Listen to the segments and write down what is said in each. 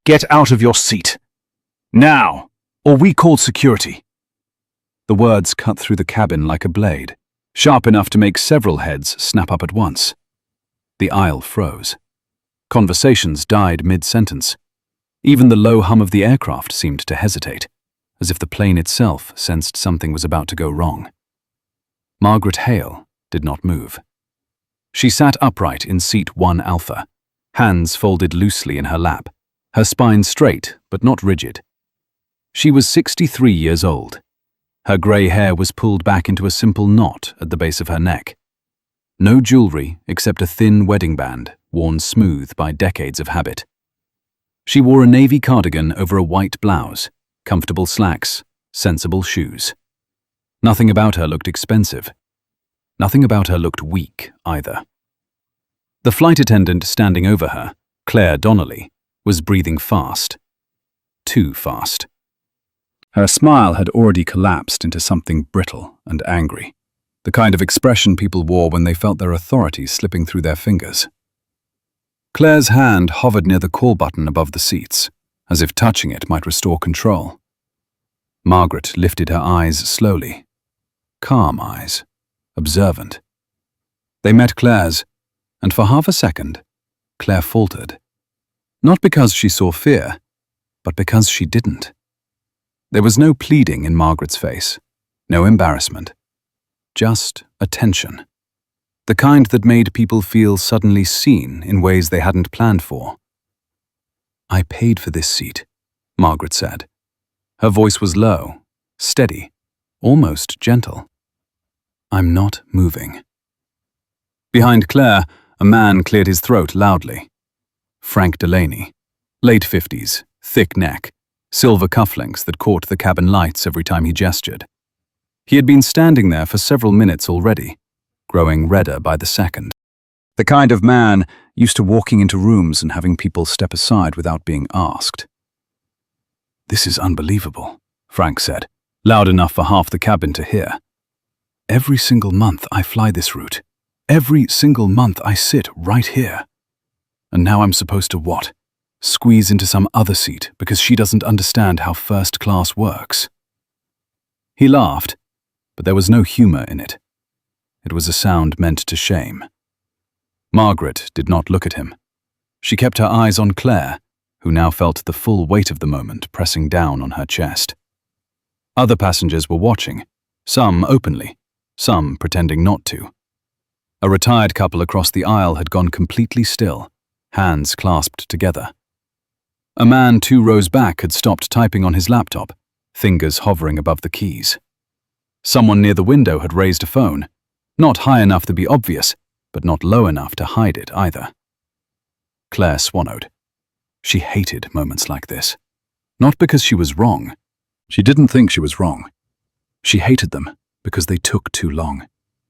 Get out of your seat. Now, or we call security. The words cut through the cabin like a blade, sharp enough to make several heads snap up at once. The aisle froze. Conversations died mid-sentence. Even the low hum of the aircraft seemed to hesitate, as if the plane itself sensed something was about to go wrong. Margaret Hale did not move. She sat upright in seat 1 Alpha, hands folded loosely in her lap, her spine straight but not rigid. She was 63 years old. Her grey hair was pulled back into a simple knot at the base of her neck. No jewelry except a thin wedding band worn smooth by decades of habit. She wore a navy cardigan over a white blouse, comfortable slacks, sensible shoes. Nothing about her looked expensive. Nothing about her looked weak either. The flight attendant standing over her, Claire Donnelly, was breathing fast. Too fast. Her smile had already collapsed into something brittle and angry, the kind of expression people wore when they felt their authority slipping through their fingers. Claire's hand hovered near the call button above the seats, as if touching it might restore control. Margaret lifted her eyes slowly. Calm eyes, observant. They met Claire's, and for half a second, Claire faltered. Not because she saw fear, but because she didn't. There was no pleading in Margaret's face, no embarrassment, just attention. The kind that made people feel suddenly seen in ways they hadn't planned for. "I paid for this seat," Margaret said. Her voice was low, steady, almost gentle. "I'm not moving." Behind Claire, a man cleared his throat loudly. Frank Delaney, late 50s, thick neck, silver cufflinks that caught the cabin lights every time he gestured. He had been standing there for several minutes already, growing redder by the second. The kind of man used to walking into rooms and having people step aside without being asked. "This is unbelievable," Frank said, loud enough for half the cabin to hear. "Every single month I fly this route. Every single month I sit right here. And now I'm supposed to what? Squeeze into some other seat because she doesn't understand how first class works." He laughed, but there was no humor in it. It was a sound meant to shame. Margaret did not look at him. She kept her eyes on Claire, who now felt the full weight of the moment pressing down on her chest. Other passengers were watching, some openly, some pretending not to. A retired couple across the aisle had gone completely still, hands clasped together. A man 2 rows back had stopped typing on his laptop, fingers hovering above the keys. Someone near the window had raised a phone, not high enough to be obvious, but not low enough to hide it either. Claire swallowed. She hated moments like this. Not because she was wrong. She didn't think she was wrong. She hated them because they took too long,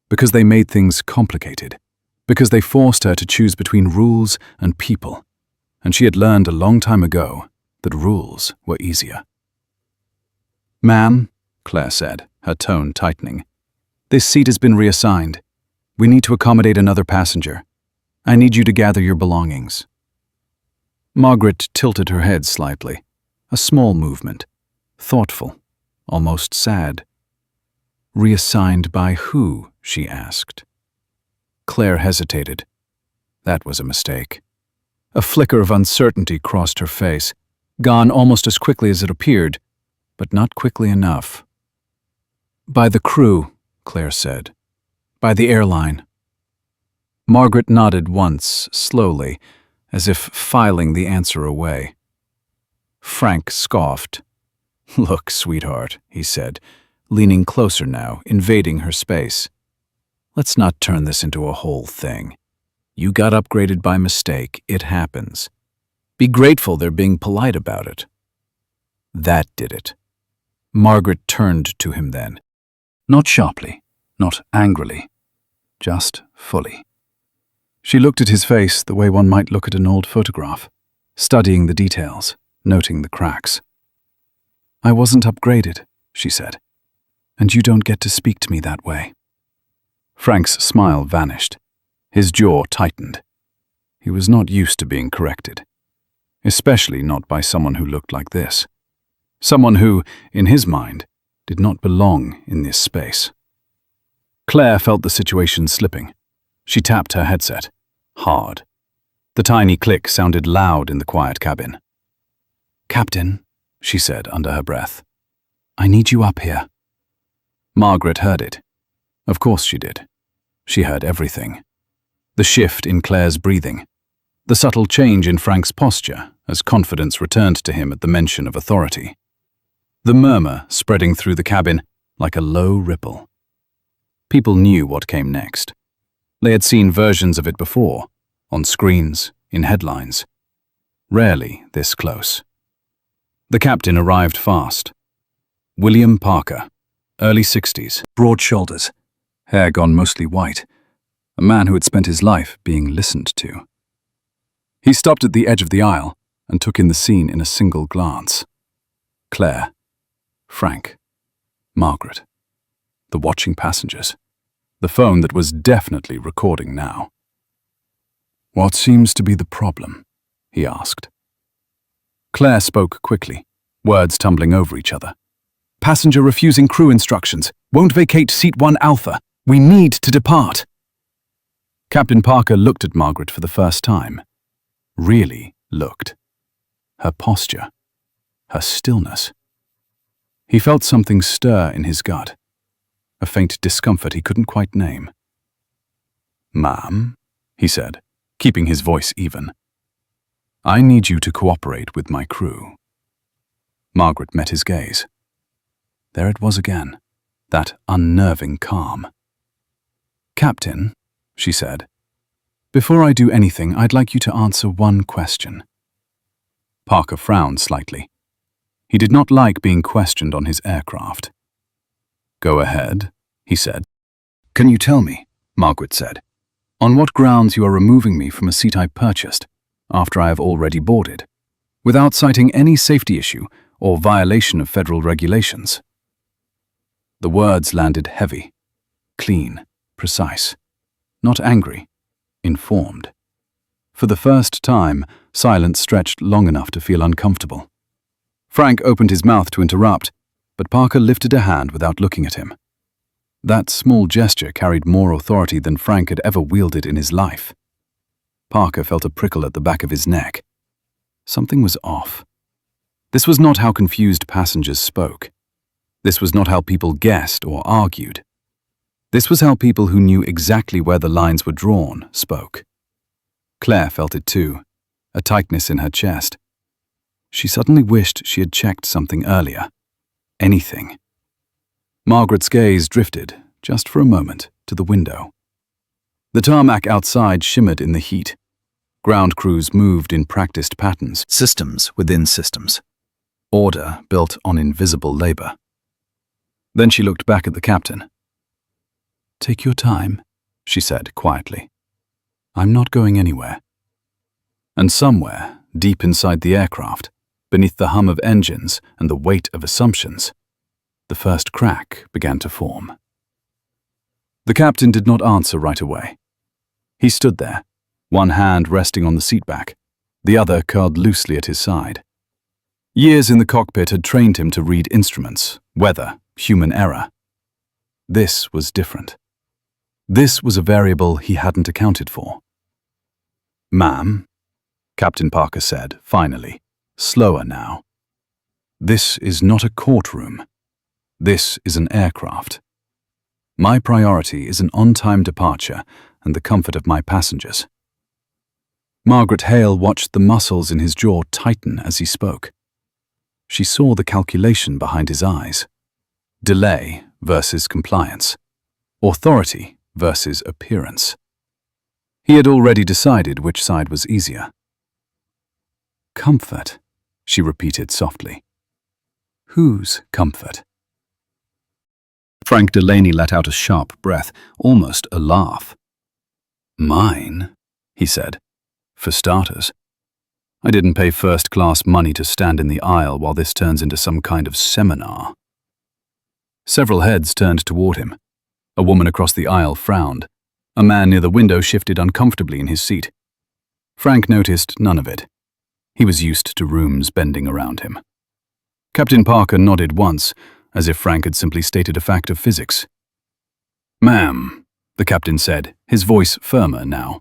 because they made things complicated, because they forced her to choose between rules and people, and she had learned a long time ago that rules were easier. "Ma'am," Claire said, her tone tightening, "this seat has been reassigned. We need to accommodate another passenger. I need you to gather your belongings." Margaret tilted her head slightly, a small movement, thoughtful, almost sad. "Reassigned by who?" she asked. Claire hesitated. That was a mistake. A flicker of uncertainty crossed her face, gone almost as quickly as it appeared, but not quickly enough. "By the crew," Claire said. "By the airline." Margaret nodded once, slowly, as if filing the answer away. Frank scoffed. "Look, sweetheart," he said, leaning closer now, invading her space. "Let's not turn this into a whole thing. You got upgraded by mistake. It happens. Be grateful they're being polite about it." That did it. Margaret turned to him then. Not sharply, not angrily, just fully. She looked at his face the way one might look at an old photograph, studying the details, noting the cracks. "I wasn't upgraded," she said, "and you don't get to speak to me that way." Frank's smile vanished. His jaw tightened. He was not used to being corrected. especially not by someone who looked like this. Someone who, in his mind, did not belong in this space. Claire felt the situation slipping. She tapped her headset, hard. The tiny click sounded loud in the quiet cabin. "Captain," she said under her breath, "I need you up here." Margaret heard it. Of course she did. She heard everything. The shift in Claire's breathing. The subtle change in Frank's posture as confidence returned to him at the mention of authority. The murmur spreading through the cabin like a low ripple. People knew what came next. They had seen versions of it before, on screens, in headlines. Rarely this close. The captain arrived fast. William Parker, early 60s, broad shoulders, hair gone mostly white, a man who had spent his life being listened to. He stopped at the edge of the aisle and took in the scene in a single glance. Claire, Frank, Margaret, the watching passengers, the phone that was definitely recording now. "What seems to be the problem?" he asked. Claire spoke quickly, words tumbling over each other. "Passenger refusing crew instructions. Won't vacate seat 1 Alpha. We need to depart." Captain Parker looked at Margaret for the first time. Really looked. Her posture. Her stillness. He felt something stir in his gut. A faint discomfort he couldn't quite name. "Ma'am," he said, keeping his voice even. "I need you to cooperate with my crew." Margaret met his gaze. There it was again, that unnerving calm. "Captain," she said, "before I do anything, I'd like you to answer one question." Parker frowned slightly. He did not like being questioned on his aircraft. "Go ahead," he said. "Can you tell me," Margaret said, "on what grounds you are removing me from a seat I purchased, after I have already boarded, without citing any safety issue or violation of federal regulations?" The words landed heavy, clean, precise, not angry, informed. For the first time, silence stretched long enough to feel uncomfortable. Frank opened his mouth to interrupt, but Parker lifted a hand without looking at him. That small gesture carried more authority than Frank had ever wielded in his life. Parker felt a prickle at the back of his neck. Something was off. This was not how confused passengers spoke. This was not how people guessed or argued. This was how people who knew exactly where the lines were drawn spoke. Claire felt it too, a tightness in her chest. She suddenly wished she had checked something earlier. Anything. Margaret's gaze drifted, just for a moment, to the window. The tarmac outside shimmered in the heat. Ground crews moved in practiced patterns, systems within systems. Order built on invisible labor. Then she looked back at the captain. "Take your time," she said quietly. "I'm not going anywhere." And somewhere, deep inside the aircraft, beneath the hum of engines and the weight of assumptions, the first crack began to form. The captain did not answer right away. He stood there, one hand resting on the seatback, the other curled loosely at his side. Years in the cockpit had trained him to read instruments, weather, human error. This was different. This was a variable he hadn't accounted for. "Ma'am," Captain Parker said, finally, slower now. "This is not a courtroom. This is an aircraft. My priority is an on-time departure and the comfort of my passengers." Margaret Hale watched the muscles in his jaw tighten as he spoke. She saw the calculation behind his eyes. Delay versus compliance. Authority versus appearance. He had already decided which side was easier. "Comfort," she repeated softly. "Whose comfort?" Frank Delaney let out a sharp breath, almost a laugh. "Mine," he said. "For starters. I didn't pay first-class money to stand in the aisle while this turns into some kind of seminar." Several heads turned toward him. A woman across the aisle frowned. A man near the window shifted uncomfortably in his seat. Frank noticed none of it. He was used to rooms bending around him. Captain Parker nodded once, as if Frank had simply stated a fact of physics. "Ma'am," the captain said, his voice firmer now,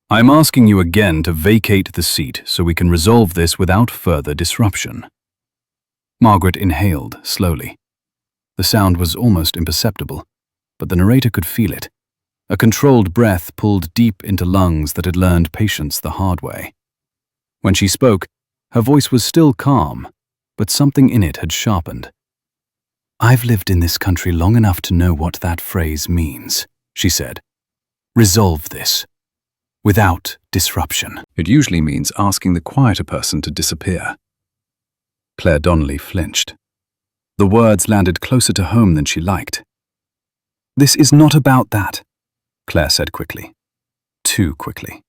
"I'm asking you again to vacate the seat so we can resolve this without further disruption." Margaret inhaled slowly. The sound was almost imperceptible, but the narrator could feel it. A controlled breath pulled deep into lungs that had learned patience the hard way. When she spoke, her voice was still calm, but something in it had sharpened. "I've lived in this country long enough to know what that phrase means," she said. "Resolve this. Without disruption." It usually means asking the quieter person to disappear. Claire Donnelly flinched. The words landed closer to home than she liked. "This is not about that," Claire said quickly. Too quickly.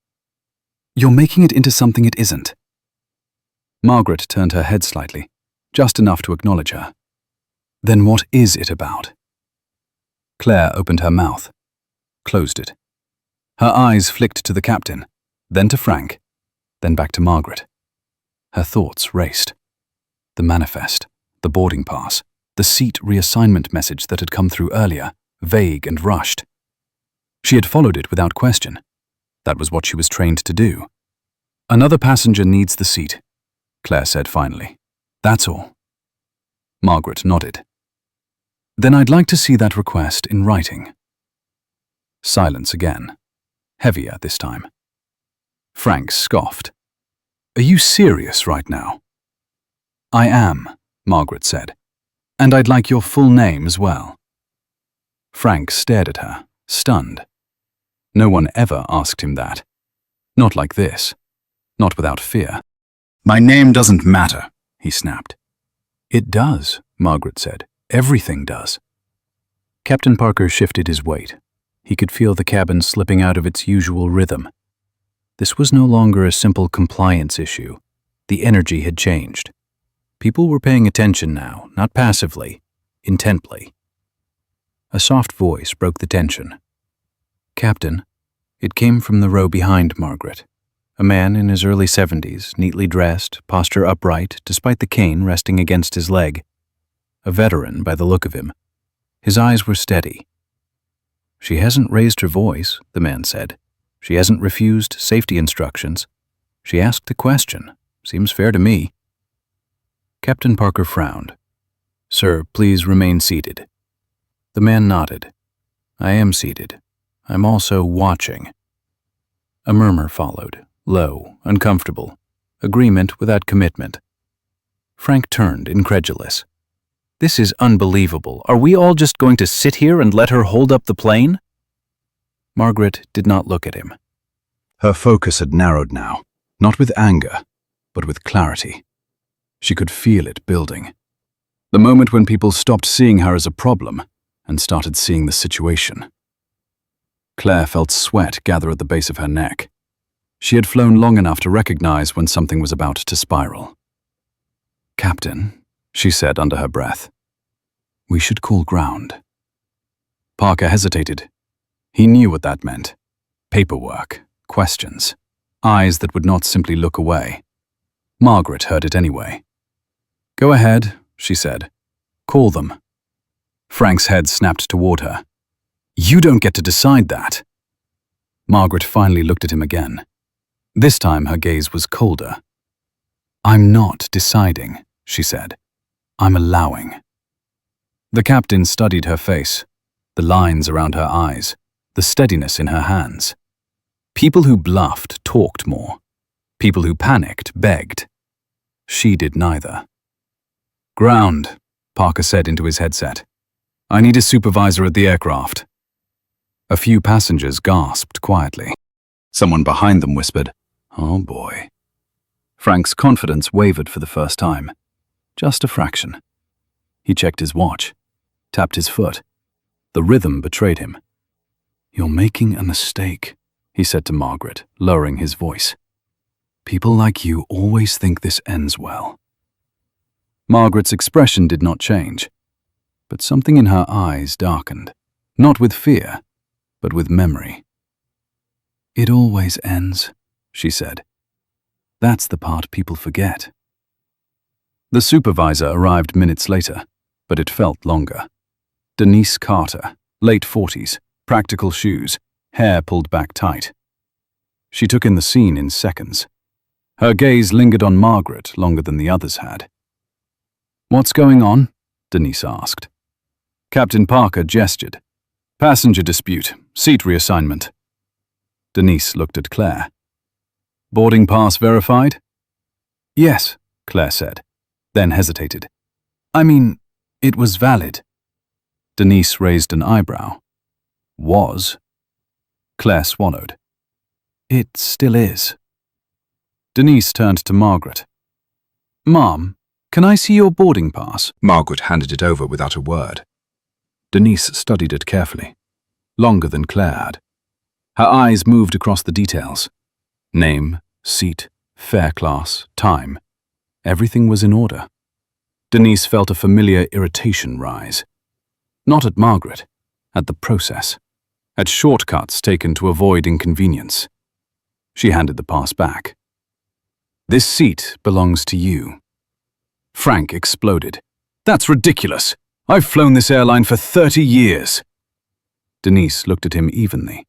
"You're making it into something it isn't." Margaret turned her head slightly, just enough to acknowledge her. "Then what is it about?" Claire opened her mouth, closed it. Her eyes flicked to the captain, then to Frank, then back to Margaret. Her thoughts raced. The manifest, the boarding pass, the seat reassignment message that had come through earlier, vague and rushed. She had followed it without question. That was what she was trained to do. "Another passenger needs the seat," Claire said finally. "That's all." Margaret nodded. "Then I'd like to see that request in writing." Silence again. Heavier this time. Frank scoffed. "Are you serious right now?" "I am," Margaret said. "And I'd like your full name as well." Frank stared at her, stunned. No one ever asked him that. Not like this. Not without fear. "My name doesn't matter," he snapped. "It does," Margaret said. "Everything does." Captain Parker shifted his weight. He could feel the cabin slipping out of its usual rhythm. This was no longer a simple compliance issue. The energy had changed. People were paying attention now, not passively, intently. A soft voice broke the tension. "Captain," it came from the row behind Margaret. A man in his early 70s, neatly dressed, posture upright despite the cane resting against his leg. A veteran by the look of him. His eyes were steady. "She hasn't raised her voice," the man said. "She hasn't refused safety instructions. She asked a question. Seems fair to me." Captain Parker frowned. "Sir, please remain seated." The man nodded. "I am seated. I'm also watching." A murmur followed, low, uncomfortable. Agreement without commitment. Frank turned, incredulous. "This is unbelievable. Are we all just going to sit here and let her hold up the plane?" Margaret did not look at him. Her focus had narrowed now, not with anger, but with clarity. She could feel it building. The moment when people stopped seeing her as a problem and started seeing the situation. Claire felt sweat gather at the base of her neck. She had flown long enough to recognize when something was about to spiral. "Captain," she said under her breath, "we should call ground." Parker hesitated. He knew what that meant. Paperwork, questions, eyes that would not simply look away. Margaret heard it anyway. "Go ahead," she said. "Call them." Frank's head snapped toward her. "You don't get to decide that." Margaret finally looked at him again. This time her gaze was colder. "I'm not deciding," she said. "I'm allowing." The captain studied her face, the lines around her eyes, the steadiness in her hands. People who bluffed talked more. People who panicked begged. She did neither. "Ground," Parker said into his headset. "I need a supervisor at the aircraft." A few passengers gasped quietly. Someone behind them whispered, "Oh boy." Frank's confidence wavered for the first time. Just a fraction. He checked his watch, tapped his foot. The rhythm betrayed him. "You're making a mistake," he said to Margaret, lowering his voice. "People like you always think this ends well." Margaret's expression did not change, but something in her eyes darkened, not with fear, but with memory. "It always ends," she said. That's the part people forget. The supervisor arrived minutes later, but it felt longer. Denise Carter, late 40s, practical shoes, hair pulled back tight. She took in the scene in seconds. Her gaze lingered on Margaret longer than the others had. "What's going on?" Denise asked. Captain Parker gestured. "Passenger dispute, seat reassignment." Denise looked at Claire. "Boarding pass verified?" "Yes," Claire said, then hesitated. "I mean, it was valid." Denise raised an eyebrow. "Was?" Claire swallowed. "It still is." Denise turned to Margaret. "Mom, can I see your boarding pass?" Margaret handed it over without a word. Denise studied it carefully, longer than Claire had. Her eyes moved across the details. Name, seat, fare class, time. Everything was in order. Denise felt a familiar irritation rise. Not at Margaret, at the process, at shortcuts taken to avoid inconvenience. She handed the pass back. "This seat belongs to you." Frank exploded. "That's ridiculous. I've flown this airline for 30 years. Denise looked at him evenly.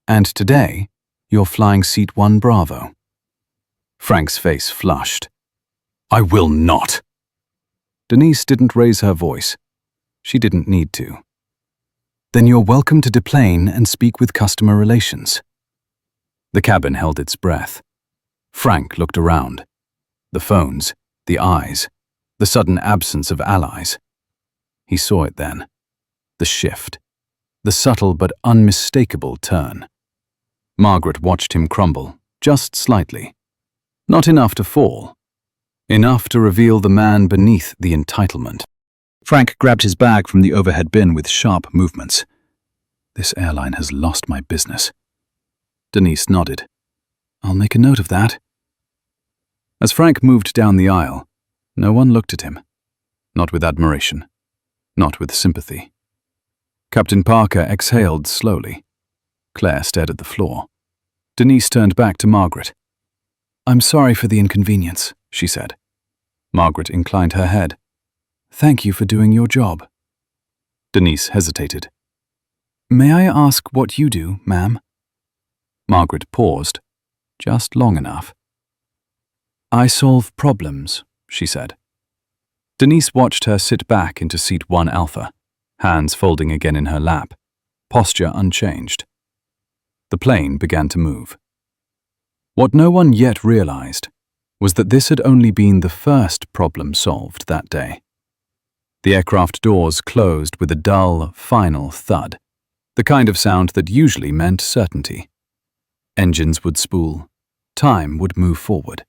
"And today, you're flying seat 1 Bravo." Frank's face flushed. "I will not." Denise didn't raise her voice. She didn't need to. "Then you're welcome to deplane and speak with customer relations." The cabin held its breath. Frank looked around. The phones, the eyes, the sudden absence of allies. He saw it then. The shift. The subtle but unmistakable turn. Margaret watched him crumble, just slightly. Not enough to fall. Enough to reveal the man beneath the entitlement. Frank grabbed his bag from the overhead bin with sharp movements. "This airline has lost my business." Denise nodded. "I'll make a note of that." As Frank moved down the aisle, no one looked at him. Not with admiration. Not with sympathy. Captain Parker exhaled slowly. Claire stared at the floor. Denise turned back to Margaret. "I'm sorry for the inconvenience," she said. Margaret inclined her head. "Thank you for doing your job." Denise hesitated. "May I ask what you do, ma'am?" Margaret paused, just long enough. "I solve problems," she said. Denise watched her sit back into seat 1 Alpha, hands folding again in her lap, posture unchanged. The plane began to move. What no one yet realized was that this had only been the first problem solved that day. The aircraft doors closed with a dull, final thud, the kind of sound that usually meant certainty. Engines would spool, time would move forward,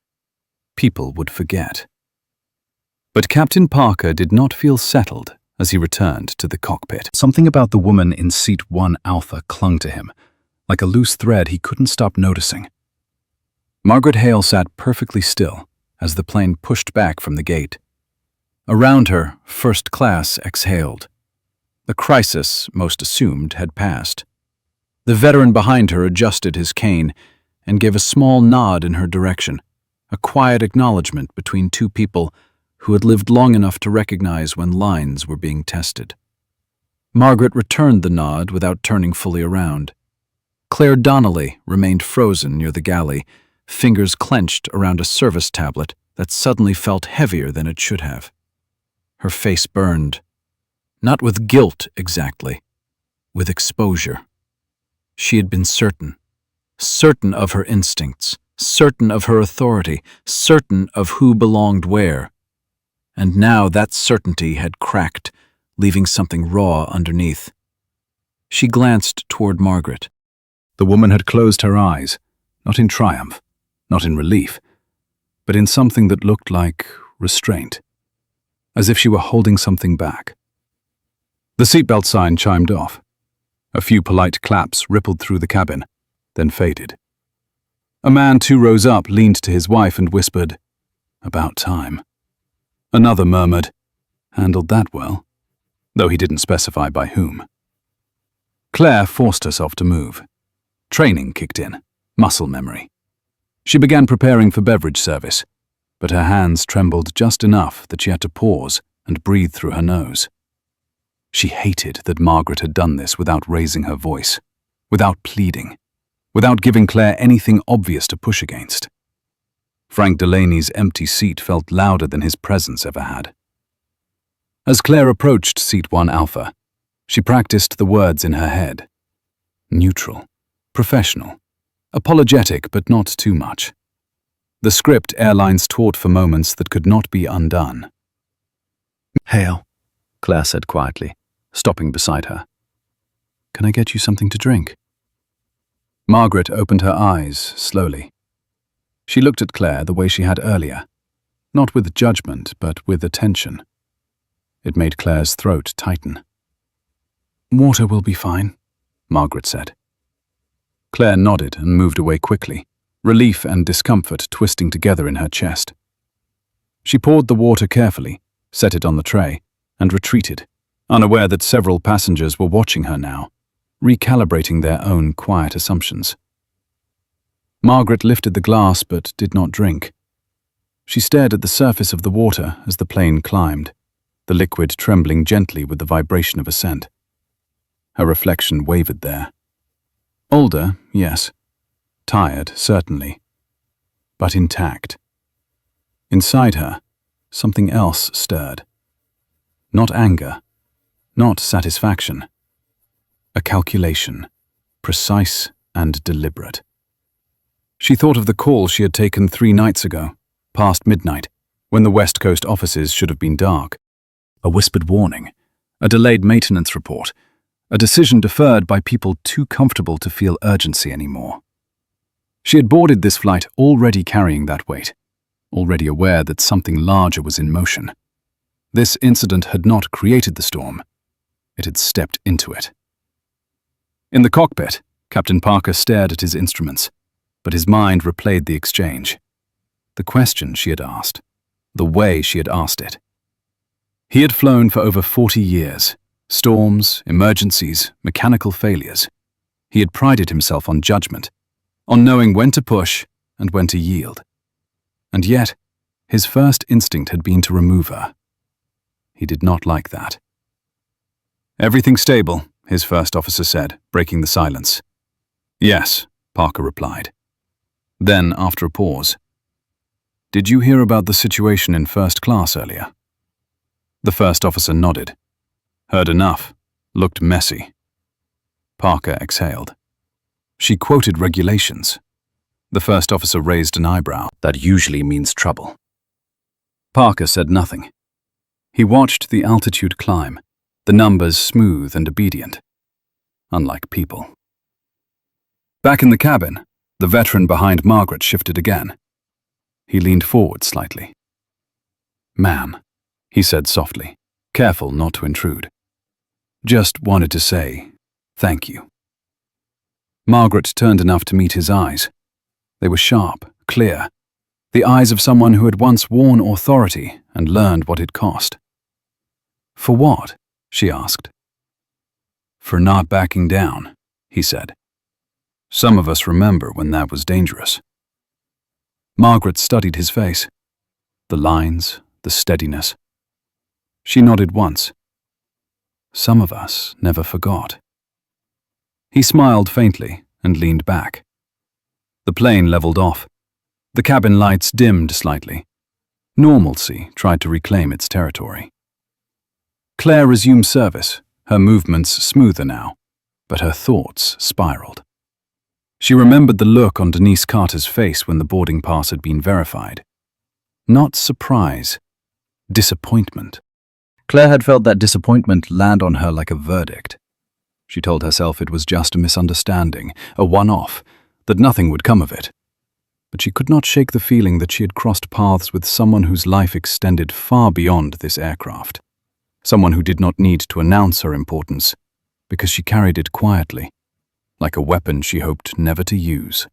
people would forget. But Captain Parker did not feel settled as he returned to the cockpit. Something about the woman in seat 1 Alpha clung to him, like a loose thread he couldn't stop noticing. Margaret Hale sat perfectly still as the plane pushed back from the gate. Around her, first class exhaled. The crisis, most assumed, had passed. The veteran behind her adjusted his cane and gave a small nod in her direction, a quiet acknowledgement between two people who had lived long enough to recognize when lines were being tested. Margaret returned the nod without turning fully around. Claire Donnelly remained frozen near the galley, fingers clenched around a service tablet that suddenly felt heavier than it should have. Her face burned. Not with guilt exactly, with exposure. She had been certain of her instincts, certain of her authority, certain of who belonged where. And now that certainty had cracked, leaving something raw underneath. She glanced toward Margaret. The woman had closed her eyes, not in triumph, not in relief, but in something that looked like restraint, as if she were holding something back. The seatbelt sign chimed off. A few polite claps rippled through the cabin, then faded. A man 2 rows up leaned to his wife and whispered, "About time." Another murmured, "Handled that well," though he didn't specify by whom. Claire forced herself to move. Training kicked in, muscle memory. She began preparing for beverage service, but her hands trembled just enough that she had to pause and breathe through her nose. She hated that Margaret had done this without raising her voice, without pleading, without giving Claire anything obvious to push against. Frank Delaney's empty seat felt louder than his presence ever had. As Claire approached Seat 1 Alpha, she practiced the words in her head. Neutral, professional, apologetic but not too much. The script Airlines taught for moments that could not be undone. "Hail," Claire said quietly, stopping beside her. "Can I get you something to drink?" Margaret opened her eyes slowly. She looked at Claire the way she had earlier, not with judgment but with attention. It made Claire's throat tighten. "Water will be fine," Margaret said. Claire nodded and moved away quickly, relief and discomfort twisting together in her chest. She poured the water carefully, set it on the tray, and retreated, unaware that several passengers were watching her now, recalibrating their own quiet assumptions. Margaret lifted the glass but did not drink. She stared at the surface of the water as the plane climbed, the liquid trembling gently with the vibration of ascent. Her reflection wavered there. Older, yes. Tired, certainly. But intact. Inside her, something else stirred. Not anger, not satisfaction. A calculation, precise and deliberate. She thought of the call she had taken 3 nights ago, past midnight, when the West Coast offices should have been dark. A whispered warning, a delayed maintenance report, a decision deferred by people too comfortable to feel urgency anymore. She had boarded this flight already carrying that weight, already aware that something larger was in motion. This incident had not created the storm. It had stepped into it. In the cockpit, Captain Parker stared at his instruments, but his mind replayed the exchange. The question she had asked, the way she had asked it. He had flown for over 40 years. Storms, emergencies, mechanical failures. He had prided himself on judgment, on knowing when to push and when to yield. And yet, his first instinct had been to remove her. He did not like that. "Everything stable," his first officer said, breaking the silence. "Yes," Parker replied. Then, after a pause, "Did you hear about the situation in first class earlier?" The first officer nodded. "Heard enough. Looked messy." Parker exhaled. "She quoted regulations." The first officer raised an eyebrow. "That usually means trouble." Parker said nothing. He watched the altitude climb, the numbers smooth and obedient, unlike people. Back in the cabin, the veteran behind Margaret shifted again. He leaned forward slightly. "Ma'am," he said softly, careful not to intrude. "Just wanted to say thank you." Margaret turned enough to meet his eyes. They were sharp, clear, the eyes of someone who had once worn authority and learned what it cost. "For what?" she asked. "For not backing down," he said. "Some of us remember when that was dangerous." Margaret studied his face. The lines, the steadiness. She nodded once. "Some of us never forgot." He smiled faintly and leaned back. The plane leveled off. The cabin lights dimmed slightly. Normalcy tried to reclaim its territory. Claire resumed service, her movements smoother now, but her thoughts spiraled. She remembered the look on Denise Carter's face when the boarding pass had been verified. Not surprise, disappointment. Claire had felt that disappointment land on her like a verdict. She told herself it was just a misunderstanding, a one-off, that nothing would come of it. But she could not shake the feeling that she had crossed paths with someone whose life extended far beyond this aircraft. Someone who did not need to announce her importance, because she carried it quietly, like a weapon she hoped never to use.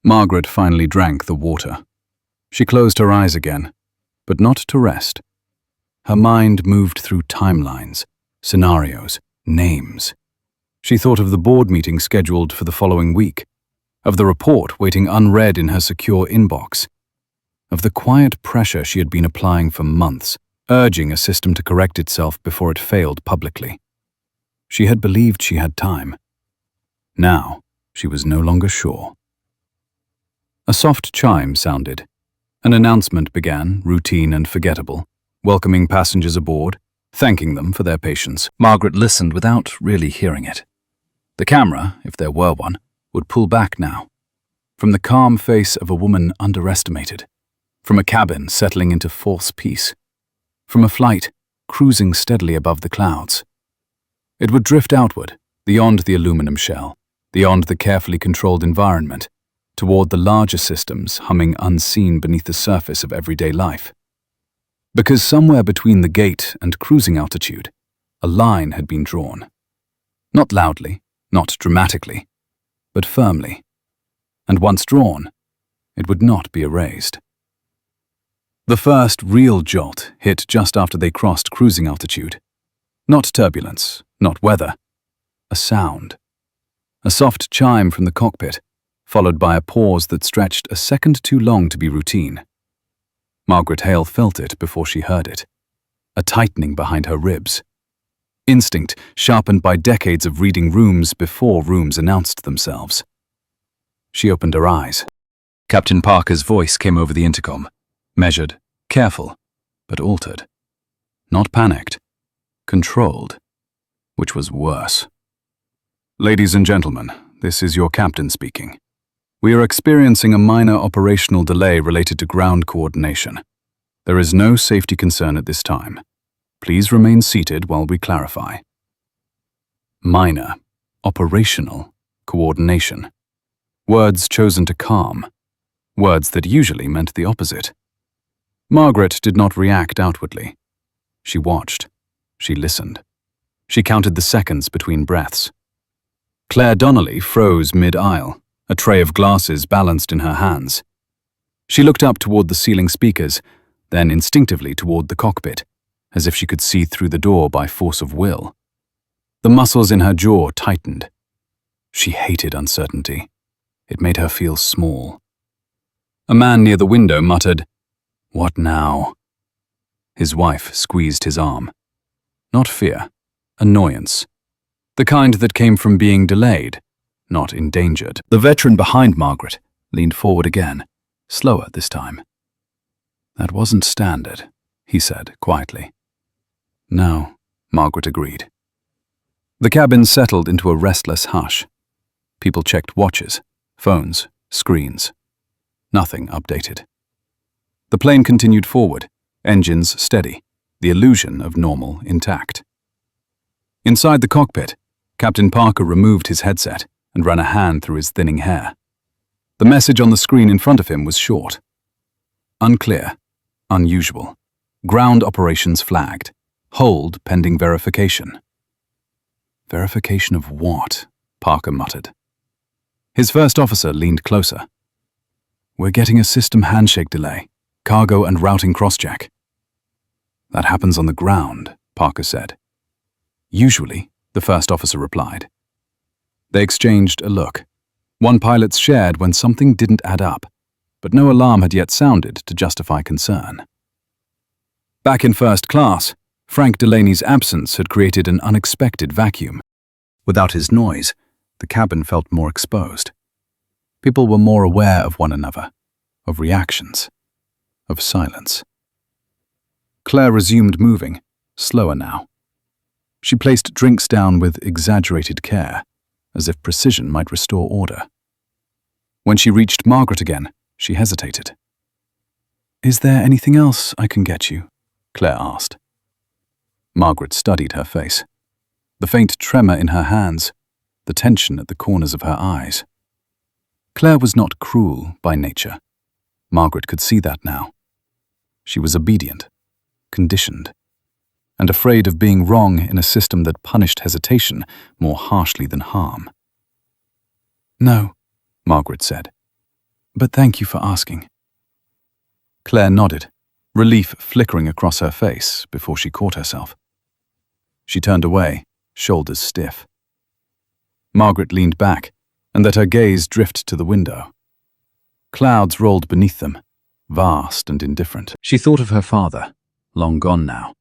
Margaret finally drank the water. She closed her eyes again, but not to rest. Her mind moved through timelines, scenarios, names. She thought of the board meeting scheduled for the following week, of the report waiting unread in her secure inbox, of the quiet pressure she had been applying for months, urging a system to correct itself before it failed publicly. She had believed she had time. Now, she was no longer sure. A soft chime sounded. An announcement began, routine and forgettable, welcoming passengers aboard, thanking them for their patience. Margaret listened without really hearing it. The camera, if there were one, would pull back now. From the calm face of a woman underestimated. From a cabin settling into false peace. From a flight cruising steadily above the clouds. It would drift outward, beyond the aluminum shell, beyond the carefully controlled environment, toward the larger systems humming unseen beneath the surface of everyday life. Because somewhere between the gate and cruising altitude, a line had been drawn. Not loudly, not dramatically, but firmly. And once drawn, it would not be erased. The first real jolt hit just after they crossed cruising altitude. Not turbulence, not weather. A sound. A soft chime from the cockpit, followed by a pause that stretched a second too long to be routine. Margaret Hale felt it before she heard it. A tightening behind her ribs. Instinct sharpened by decades of reading rooms before rooms announced themselves. She opened her eyes. Captain Parker's voice came over the intercom. Measured, careful, but altered. Not panicked. Controlled. Which was worse. Ladies and gentlemen, this is your captain speaking. We are experiencing a minor operational delay related to ground coordination. There is no safety concern at this time. Please remain seated while we clarify. Minor, operational, coordination. Words chosen to calm. Words that usually meant the opposite. Margaret did not react outwardly. She watched. She listened. She counted the seconds between breaths. Claire Donnelly froze mid-aisle, a tray of glasses balanced in her hands. She looked up toward the ceiling speakers, then instinctively toward the cockpit, as if she could see through the door by force of will. The muscles in her jaw tightened. She hated uncertainty. It made her feel small. A man near the window muttered, "What now?" His wife squeezed his arm. Not fear, annoyance. The kind that came from being delayed, not endangered. The veteran behind Margaret leaned forward again, slower this time. "That wasn't standard," he said quietly. "No," Margaret agreed. The cabin settled into a restless hush. People checked watches, phones, screens. Nothing updated. The plane continued forward, engines steady, the illusion of normal intact. Inside the cockpit, Captain Parker removed his headset and ran a hand through his thinning hair. The message on the screen in front of him was short. Unclear, unusual. Ground operations flagged. Hold pending verification. Verification of what? Parker muttered. His first officer leaned closer. "We're getting a system handshake delay, cargo and routing crosscheck." "That happens on the ground," Parker said. "Usually," the first officer replied. They exchanged a look. One pilot's shared when something didn't add up, but no alarm had yet sounded to justify concern. Back in first class, Frank Delaney's absence had created an unexpected vacuum. Without his noise, the cabin felt more exposed. People were more aware of one another, of reactions, of silence. Claire resumed moving, slower now. She placed drinks down with exaggerated care, as if precision might restore order. When she reached Margaret again, she hesitated. "Is there anything else I can get you?" Claire asked. Margaret studied her face. The faint tremor in her hands, the tension at the corners of her eyes. Claire was not cruel by nature. Margaret could see that now. She was obedient, conditioned, and afraid of being wrong in a system that punished hesitation more harshly than harm. "No," Margaret said, "but thank you for asking." Claire nodded, relief flickering across her face before she caught herself. She turned away, shoulders stiff. Margaret leaned back, and let her gaze drift to the window. Clouds rolled beneath them, vast and indifferent. She thought of her father, long gone now,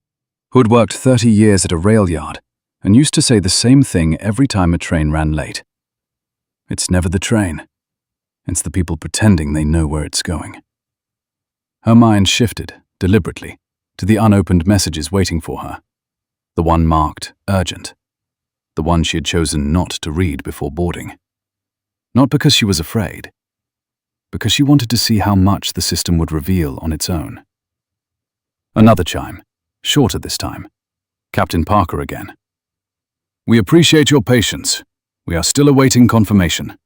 who had worked 30 years at a rail yard and used to say the same thing every time a train ran late. It's never the train. It's the people pretending they know where it's going. Her mind shifted, deliberately, to the unopened messages waiting for her. The one marked urgent. The one she had chosen not to read before boarding. Not because she was afraid, because she wanted to see how much the system would reveal on its own. Another chime, shorter this time. Captain Parker again. We appreciate your patience. We are still awaiting confirmation.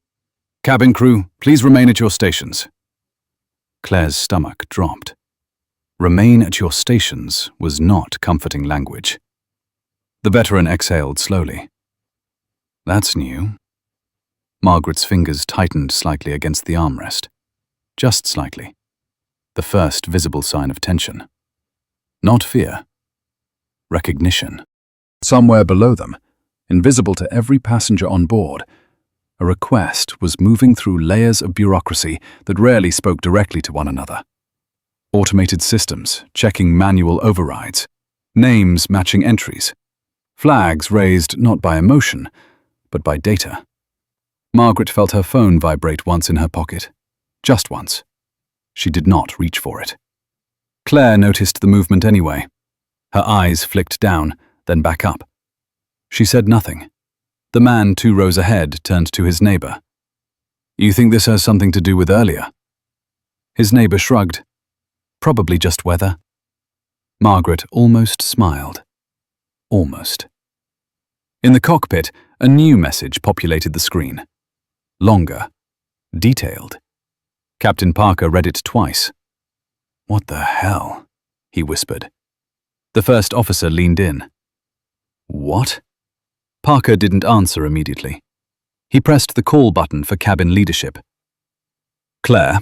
Cabin crew, please remain at your stations. Claire's stomach dropped. Remain at your stations was not comforting language. The veteran exhaled slowly. That's new. Margaret's fingers tightened slightly against the armrest. Just slightly. The first visible sign of tension. Not fear. Recognition. Somewhere below them, invisible to every passenger on board, a request was moving through layers of bureaucracy that rarely spoke directly to one another. Automated systems checking manual overrides, names matching entries, flags raised not by emotion, but by data. Margaret felt her phone vibrate once in her pocket. Just once. She did not reach for it. Claire noticed the movement anyway. Her eyes flicked down, then back up. She said nothing. The man 2 rows ahead turned to his neighbor. You think this has something to do with earlier? His neighbor shrugged. Probably just weather. Margaret almost smiled. Almost. In the cockpit, a new message populated the screen. Longer. Detailed. Captain Parker read it twice. What the hell? He whispered. The first officer leaned in. What? Parker didn't answer immediately. He pressed the call button for cabin leadership. Claire,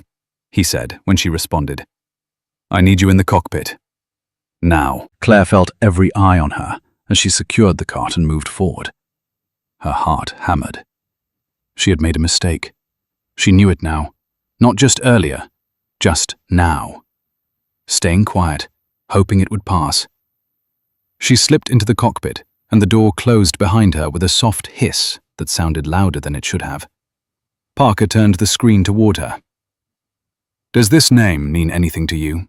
he said when she responded. I need you in the cockpit. Now. Claire felt every eye on her as she secured the cot and moved forward. Her heart hammered. She had made a mistake. She knew it now. Not just earlier, just now. Staying quiet, hoping it would pass. She slipped into the cockpit, and the door closed behind her with a soft hiss that sounded louder than it should have. Parker turned the screen toward her. Does this name mean anything to you?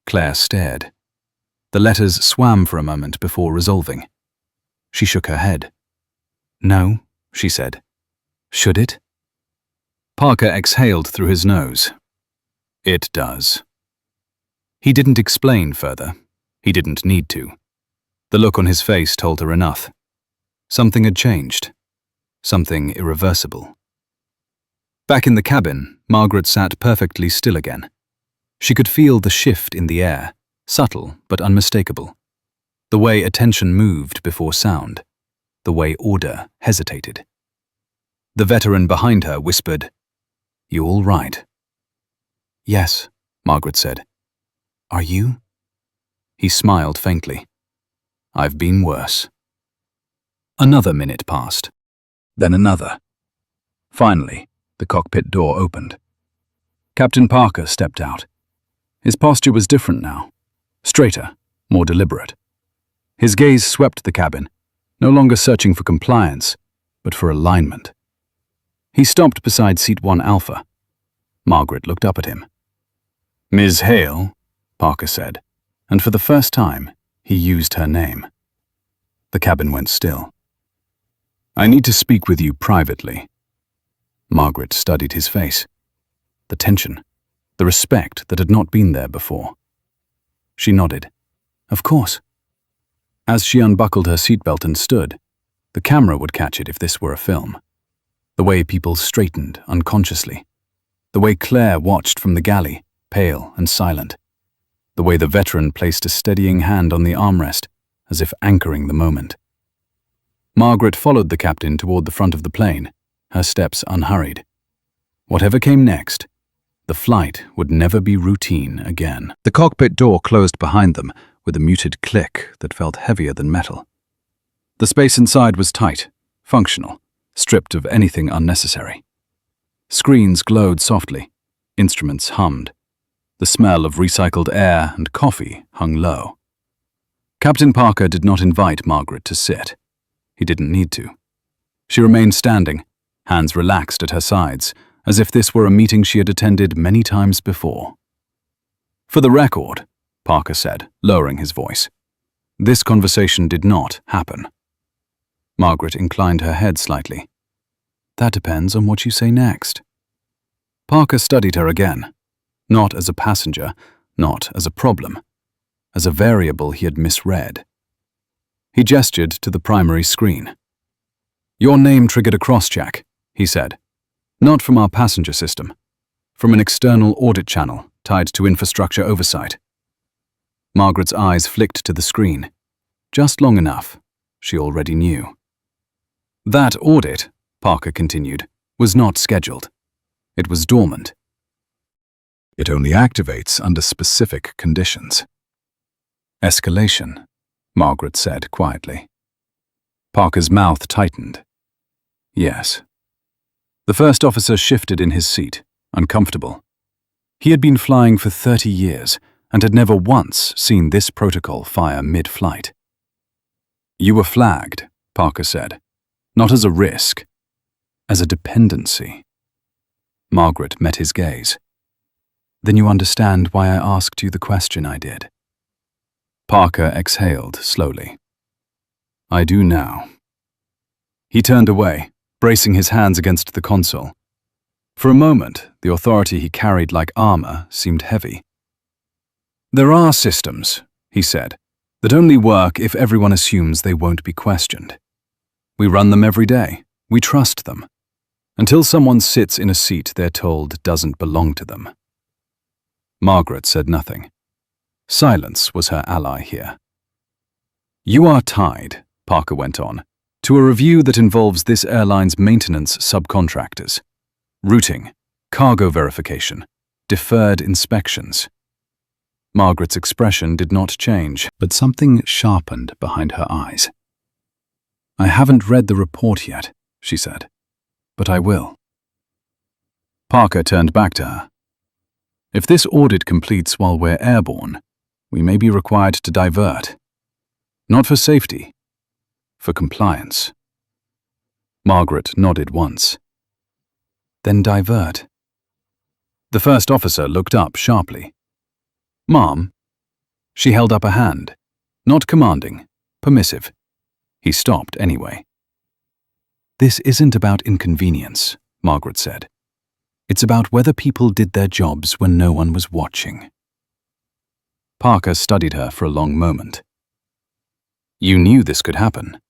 Claire stared. The letters swam for a moment before resolving. She shook her head. No, she said. Should it? Parker exhaled through his nose. It does. He didn't explain further. He didn't need to. The look on his face told her enough. Something had changed. Something irreversible. Back in the cabin, Margaret sat perfectly still again. She could feel the shift in the air, subtle but unmistakable. The way attention moved before sound. The way order hesitated. The veteran behind her whispered, You all right? Yes, Margaret said. Are you? He smiled faintly. I've been worse. Another minute passed. Then another. Finally, the cockpit door opened. Captain Parker stepped out. His posture was different now. Straighter, more deliberate. His gaze swept the cabin, no longer searching for compliance, but for alignment. He stopped beside seat 1 Alpha. Margaret looked up at him. Ms. Hale, Parker said, and for the first time, he used her name. The cabin went still. I need to speak with you privately. Margaret studied his face. The tension, the respect that had not been there before. She nodded. Of course. As she unbuckled her seatbelt and stood, the camera would catch it if this were a film. The way people straightened unconsciously. The way Claire watched from the galley, pale and silent. The way the veteran placed a steadying hand on the armrest, as if anchoring the moment. Margaret followed the captain toward the front of the plane, her steps unhurried. Whatever came next, the flight would never be routine again. The cockpit door closed behind them with a muted click that felt heavier than metal. The space inside was tight, functional, stripped of anything unnecessary. Screens glowed softly, instruments hummed. The smell of recycled air and coffee hung low. Captain Parker did not invite Margaret to sit. He didn't need to. She remained standing, hands relaxed at her sides, as if this were a meeting she had attended many times before. "For the record," Parker said, lowering his voice, "this conversation did not happen." Margaret inclined her head slightly. "That depends on what you say next." Parker studied her again, not as a passenger, not as a problem, as a variable he had misread. He gestured to the primary screen. "Your name triggered a cross-check," he said. "Not from our passenger system, from an external audit channel tied to infrastructure oversight." Margaret's eyes flicked to the screen, just long enough, she already knew. "That audit," Parker continued, "was not scheduled. It was dormant." It only activates under specific conditions. "Escalation," Margaret said quietly. Parker's mouth tightened. "Yes." The first officer shifted in his seat, uncomfortable. He had been flying for 30 years and had never once seen this protocol fire mid-flight. "You were flagged," Parker said, "not as a risk, as a dependency." Margaret met his gaze. "Then you understand why I asked you the question I did." Parker exhaled slowly. "I do now." He turned away, bracing his hands against the console. For a moment, the authority he carried like armor seemed heavy. "There are systems," he said, "that only work if everyone assumes they won't be questioned. We run them every day. We trust them. Until someone sits in a seat they're told doesn't belong to them." Margaret said nothing. Silence was her ally here. "You are tied," Parker went on, "to a review that involves this airline's maintenance subcontractors. Routing, cargo verification, deferred inspections." Margaret's expression did not change, but something sharpened behind her eyes. "I haven't read the report yet," she said, "but I will." Parker turned back to her. "If this audit completes while we're airborne, we may be required to divert. Not for safety, for compliance." Margaret nodded once. "Then divert." The first officer looked up sharply. "Ma'am." She held up a hand, not commanding, permissive. He stopped anyway. "This isn't about inconvenience," Margaret said. "It's about whether people did their jobs when no one was watching." Parker studied her for a long moment. "You knew this could happen."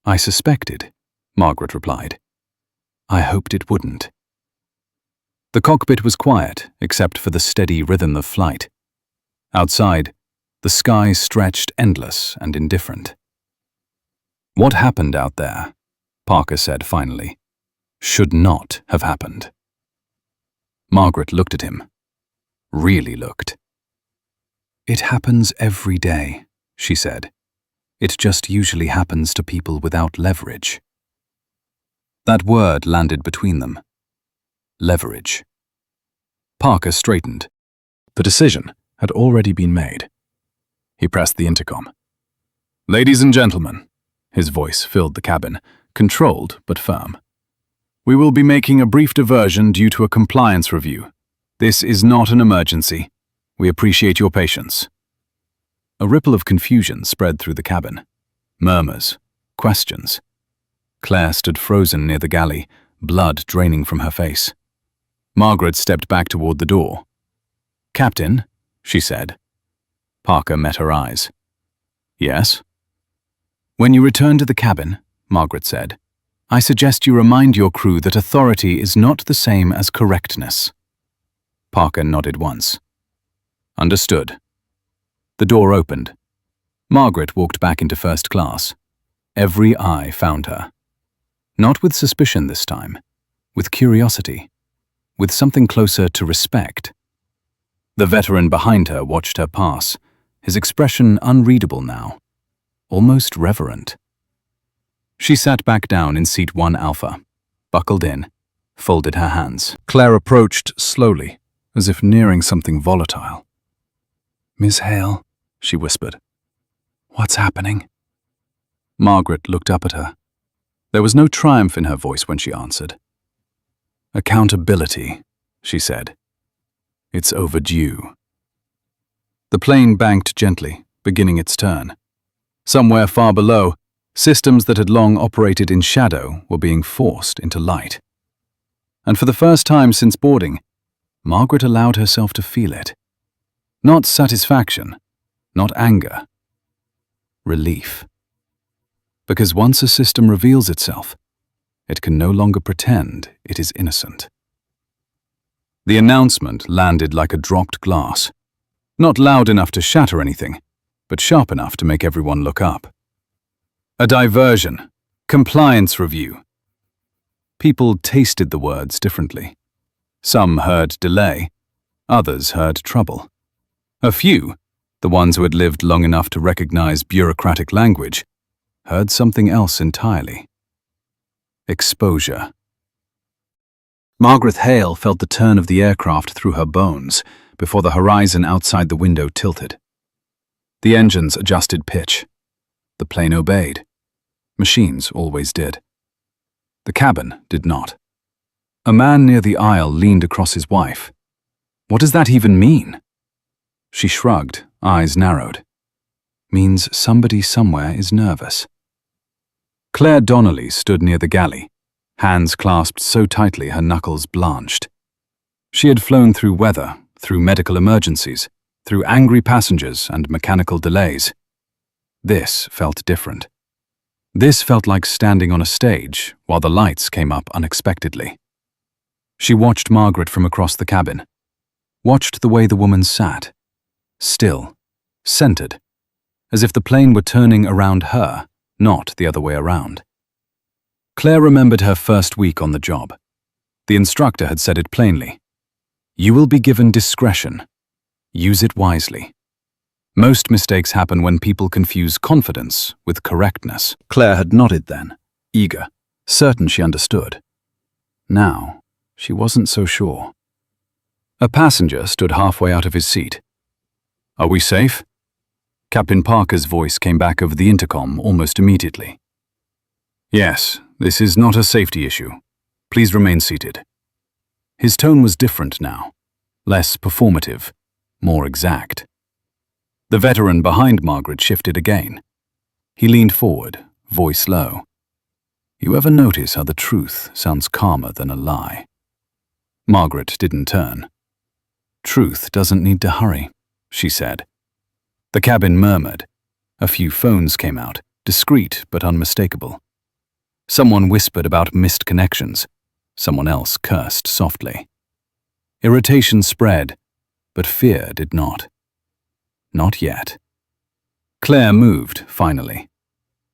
"I suspected," Margaret replied. "I hoped it wouldn't." The cockpit was quiet, except for the steady rhythm of flight. Outside, the sky stretched endless and indifferent. "What happened out there," Parker said finally, "should not have happened." Margaret looked at him. Really looked. "It happens every day," she said. "It just usually happens to people without leverage." That word landed between them. Leverage. Parker straightened. The decision had already been made. He pressed the intercom. "Ladies and gentlemen," his voice filled the cabin, controlled but firm. "We will be making a brief diversion due to a compliance review. This is not an emergency. We appreciate your patience." A ripple of confusion spread through the cabin. Murmurs, questions. Claire stood frozen near the galley, blood draining from her face. Margaret stepped back toward the door. "Captain," she said. Parker met her eyes. "Yes?" "When you return to the cabin," Margaret said, "I suggest you remind your crew that authority is not the same as correctness." Parker nodded once. "Understood." The door opened. Margaret walked back into first class. Every eye found her. Not with suspicion this time, with curiosity, with something closer to respect. The veteran behind her watched her pass, his expression unreadable now, almost reverent. She sat back down in seat 1 Alpha, buckled in, folded her hands. Claire approached slowly, as if nearing something volatile. "Miss Hale," she whispered. "What's happening?" Margaret looked up at her. There was no triumph in her voice when she answered. "Accountability," she said. "It's overdue." The plane banked gently, beginning its turn. Somewhere far below, systems that had long operated in shadow were being forced into light. And for the first time since boarding, Margaret allowed herself to feel it. Not satisfaction, not anger. Relief. Because once a system reveals itself, it can no longer pretend it is innocent. The announcement landed like a dropped glass. Not loud enough to shatter anything, but sharp enough to make everyone look up. A diversion. Compliance review. People tasted the words differently. Some heard delay. Others heard trouble. A few, the ones who had lived long enough to recognize bureaucratic language, heard something else entirely. Exposure. Margaret Hale felt the turn of the aircraft through her bones before the horizon outside the window tilted. The engines adjusted pitch. The plane obeyed. Machines always did. The cabin did not. A man near the aisle leaned across his wife. What does that even mean? She shrugged, eyes narrowed. Means somebody somewhere is nervous. Claire Donnelly stood near the galley, hands clasped so tightly her knuckles blanched. She had flown through weather, through medical emergencies, through angry passengers and mechanical delays. This felt different. This felt like standing on a stage while the lights came up unexpectedly. She watched Margaret from across the cabin, watched the way the woman sat, still, centered, as if the plane were turning around her, not the other way around. Claire remembered her first week on the job. The instructor had said it plainly. You will be given discretion. Use it wisely. Most mistakes happen when people confuse confidence with correctness. Claire had nodded then, eager, certain she understood. Now, she wasn't so sure. A passenger stood halfway out of his seat. "Are we safe?" Captain Parker's voice came back over the intercom almost immediately. "Yes, this is not a safety issue. Please remain seated." His tone was different now, less performative, more exact. The veteran behind Margaret shifted again. He leaned forward, voice low. "You ever notice how the truth sounds calmer than a lie?" Margaret didn't turn. "Truth doesn't need to hurry," she said. The cabin murmured. A few phones came out, discreet but unmistakable. Someone whispered about missed connections. Someone else cursed softly. Irritation spread, but fear did not. Not yet. Claire moved, finally.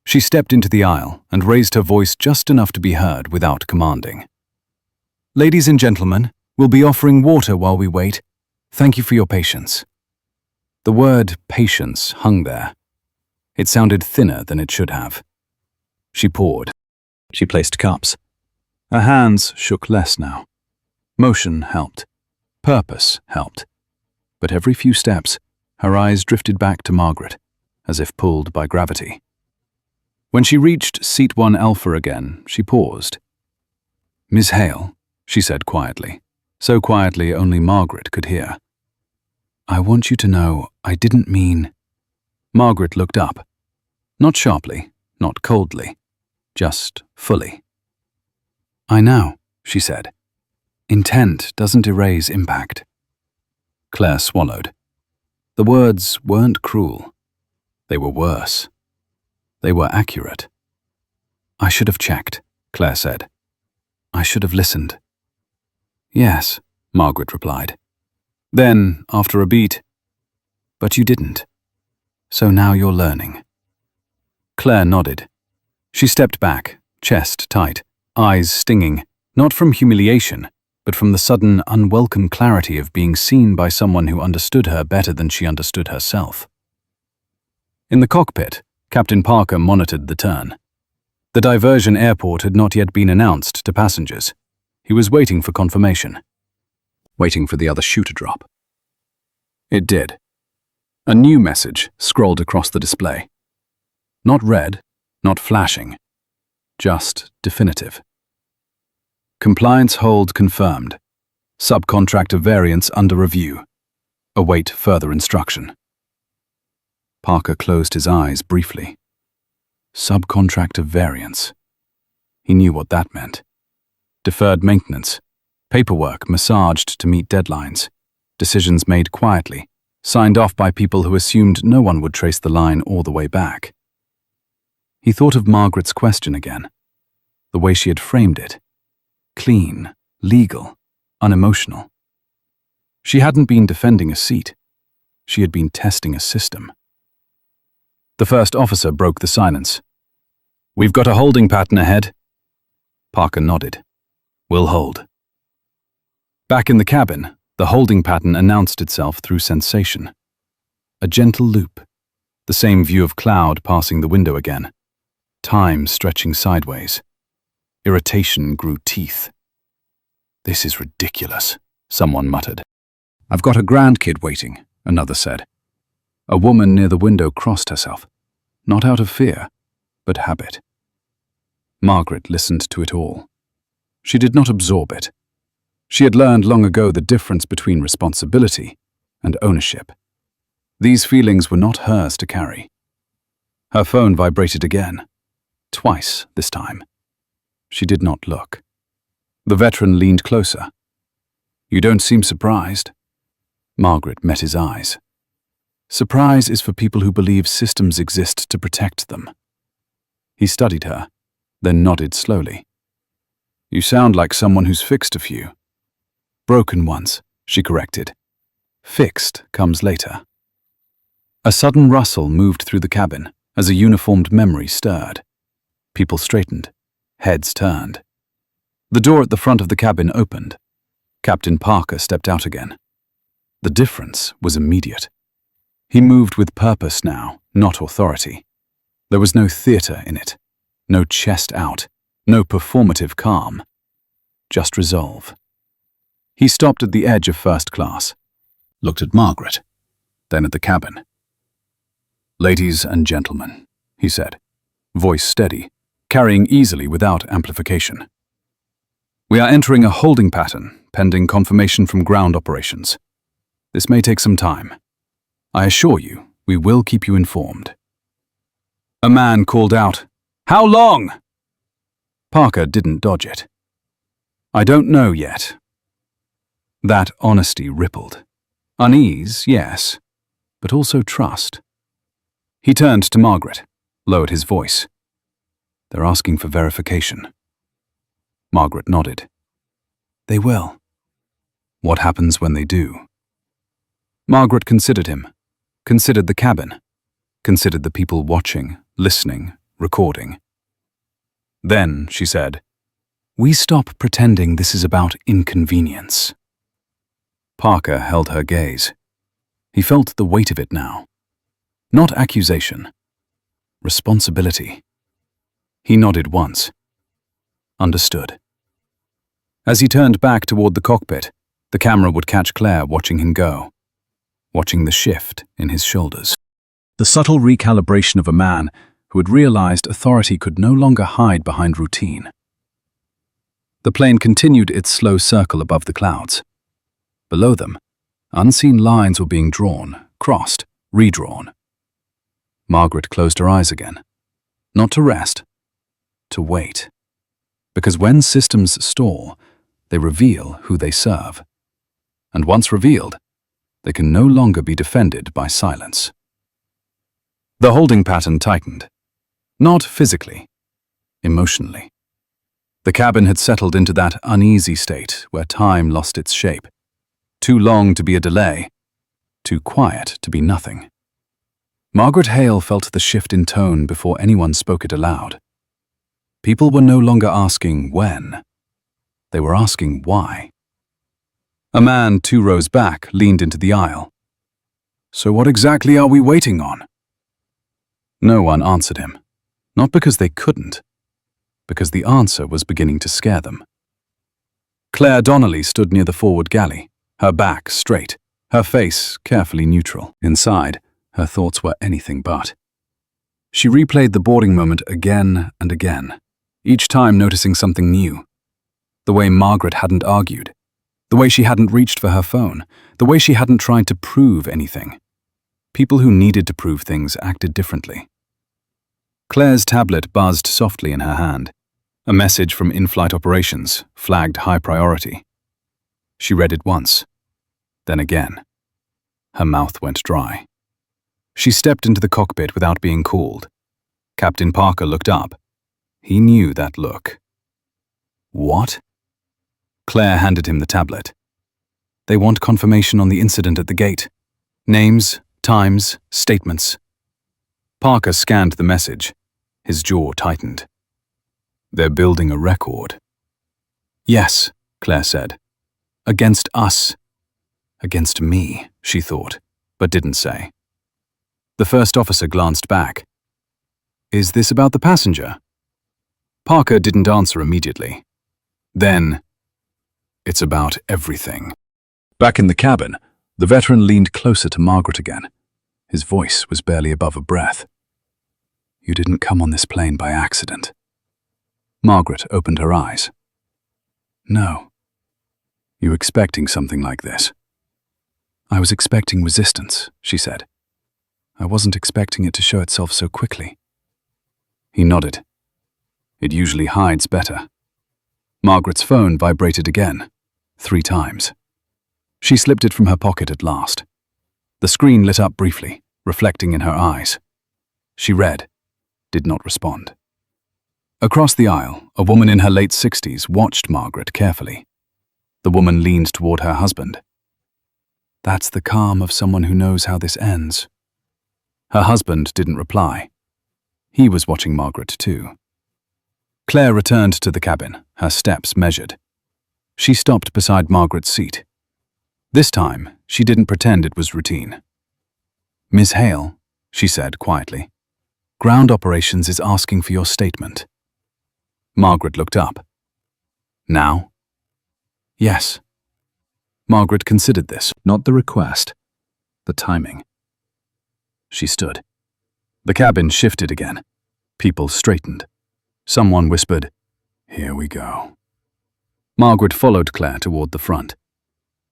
She stepped into the aisle and raised her voice just enough to be heard without commanding. "Ladies and gentlemen, we'll be offering water while we wait. Thank you for your patience." The word patience hung there. It sounded thinner than it should have. She poured. She placed cups. Her hands shook less now. Motion helped. Purpose helped. But every few steps, her eyes drifted back to Margaret, as if pulled by gravity. When she reached seat 1 Alpha again, she paused. "Miss Hale," she said quietly, so quietly only Margaret could hear. "I want you to know I didn't mean—" Margaret looked up. Not sharply, not coldly, just fully. "I know," she said. "Intent doesn't erase impact." Claire swallowed. The words weren't cruel. They were worse. They were accurate. "I should have checked," Claire said. "I should have listened." "Yes," Margaret replied. Then, after a beat, "But you didn't. So now you're learning." Claire nodded. She stepped back, chest tight, eyes stinging, not from humiliation, but from the sudden, unwelcome clarity of being seen by someone who understood her better than she understood herself. In the cockpit, Captain Parker monitored the turn. The diversion airport had not yet been announced to passengers. He was waiting for confirmation. Waiting for the other shoe to drop. It did. A new message scrolled across the display. Not red, not flashing, just definitive. Compliance hold confirmed. Subcontractor variance under review. Await further instruction. Parker closed his eyes briefly. Subcontractor variance. He knew what that meant. Deferred maintenance, paperwork massaged to meet deadlines, decisions made quietly, signed off by people who assumed no one would trace the line all the way back. He thought of Margaret's question again, the way she had framed it. Clean, legal, unemotional. She hadn't been defending a seat. She had been testing a system. The first officer broke the silence. "We've got a holding pattern ahead." Parker nodded. "We'll hold." Back in the cabin, the holding pattern announced itself through sensation. A gentle loop, the same view of cloud passing the window again. Time stretching sideways. Irritation grew teeth. "This is ridiculous," someone muttered. "I've got a grandkid waiting," another said. A woman near the window crossed herself, not out of fear, but habit. Margaret listened to it all. She did not absorb it. She had learned long ago the difference between responsibility and ownership. These feelings were not hers to carry. Her phone vibrated again. Twice this time. She did not look. The veteran leaned closer. "You don't seem surprised." Margaret met his eyes. Surprise is for people who believe systems exist to protect them. He studied her, then nodded slowly. "You sound like someone who's fixed a few." "Broken ones," she corrected. "Fixed comes later." A sudden rustle moved through the cabin as a uniformed memory stirred. People straightened, heads turned. The door at the front of the cabin opened. Captain Parker stepped out again. The difference was immediate. He moved with purpose now, not authority. There was no theater in it, no chest out, no performative calm, just resolve. He stopped at the edge of first class, looked at Margaret, then at the cabin. "Ladies and gentlemen," he said, voice steady, carrying easily without amplification. "We are entering a holding pattern, pending confirmation from ground operations. This may take some time. I assure you, we will keep you informed." A man called out, "How long?" Parker didn't dodge it. "I don't know yet." That honesty rippled. Unease, yes, but also trust. He turned to Margaret, lowered his voice. "They're asking for verification." Margaret nodded. "They will." "What happens when they do?" Margaret considered him, considered the cabin, considered the people watching, listening, recording. Then she said, "We stop pretending this is about inconvenience." Parker held her gaze. He felt the weight of it now. Not accusation. Responsibility. He nodded once. Understood. As he turned back toward the cockpit, the camera would catch Claire watching him go, watching the shift in his shoulders. The subtle recalibration of a man who had realized authority could no longer hide behind routine. The plane continued its slow circle above the clouds. Below them, unseen lines were being drawn, crossed, redrawn. Margaret closed her eyes again. Not to rest, to wait. Because when systems stall, they reveal who they serve. And once revealed, they can no longer be defended by silence. The holding pattern tightened. Not physically, emotionally. The cabin had settled into that uneasy state where time lost its shape. Too long to be a delay, too quiet to be nothing. Margaret Hale felt the shift in tone before anyone spoke it aloud. People were no longer asking when. They were asking why. A man 2 rows back leaned into the aisle. "So what exactly are we waiting on?" No one answered him. Not because they couldn't, because the answer was beginning to scare them. Claire Donnelly stood near the forward galley, her back straight, her face carefully neutral. Inside, her thoughts were anything but. She replayed the boarding moment again and again, each time noticing something new. The way Margaret hadn't argued, the way she hadn't reached for her phone, the way she hadn't tried to prove anything. People who needed to prove things acted differently. Claire's tablet buzzed softly in her hand. A message from in-flight operations flagged high priority. She read it once, then again. Her mouth went dry. She stepped into the cockpit without being called. Captain Parker looked up. He knew that look. What? Claire handed him the tablet. They want confirmation on the incident at the gate. Names, times, statements. Parker scanned the message. His jaw tightened. They're building a record. Yes, Claire said. Against us. Against me, she thought, but didn't say. The first officer glanced back. Is this about the passenger? Parker didn't answer immediately. Then, it's about everything. Back in the cabin, the veteran leaned closer to Margaret again. His voice was barely above a breath. You didn't come on this plane by accident. Margaret opened her eyes. No. You expecting something like this? I was expecting resistance, she said. I wasn't expecting it to show itself so quickly. He nodded. It usually hides better. Margaret's phone vibrated again, 3 times. She slipped it from her pocket at last. The screen lit up briefly, reflecting in her eyes. She read, did not respond. Across the aisle, a woman in her late 60s watched Margaret carefully. The woman leaned toward her husband. That's the calm of someone who knows how this ends. Her husband didn't reply. He was watching Margaret too. Claire returned to the cabin, her steps measured. She stopped beside Margaret's seat. This time, she didn't pretend it was routine. Miss Hale, she said quietly, ground operations is asking for your statement. Margaret looked up. Now? Yes. Margaret considered this, not the request, the timing. She stood. The cabin shifted again. People straightened. Someone whispered, "Here we go." Margaret followed Claire toward the front.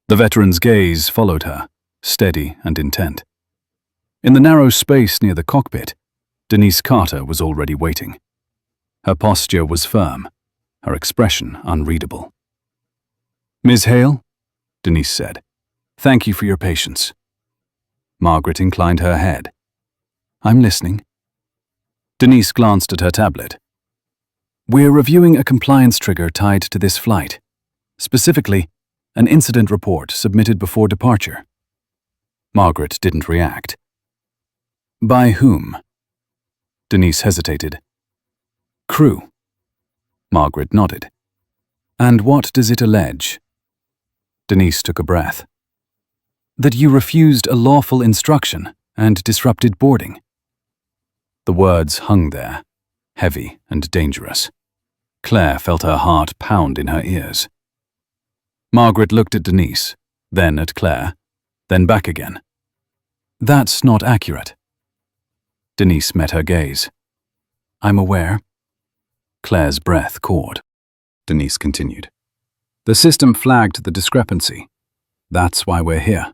The veteran's gaze followed her, steady and intent. In the narrow space near the cockpit, Denise Carter was already waiting. Her posture was firm, her expression unreadable. Ms. Hale, Denise said, thank you for your patience. Margaret inclined her head. I'm listening. Denise glanced at her tablet. We're reviewing a compliance trigger tied to this flight, specifically, an incident report submitted before departure. Margaret didn't react. By whom? Denise hesitated. Crew. Margaret nodded. And what does it allege? Denise took a breath. That you refused a lawful instruction and disrupted boarding. The words hung there, heavy and dangerous. Claire felt her heart pound in her ears. Margaret looked at Denise, then at Claire, then back again. That's not accurate. Denise met her gaze. I'm aware. Claire's breath caught. Denise continued. The system flagged the discrepancy. That's why we're here.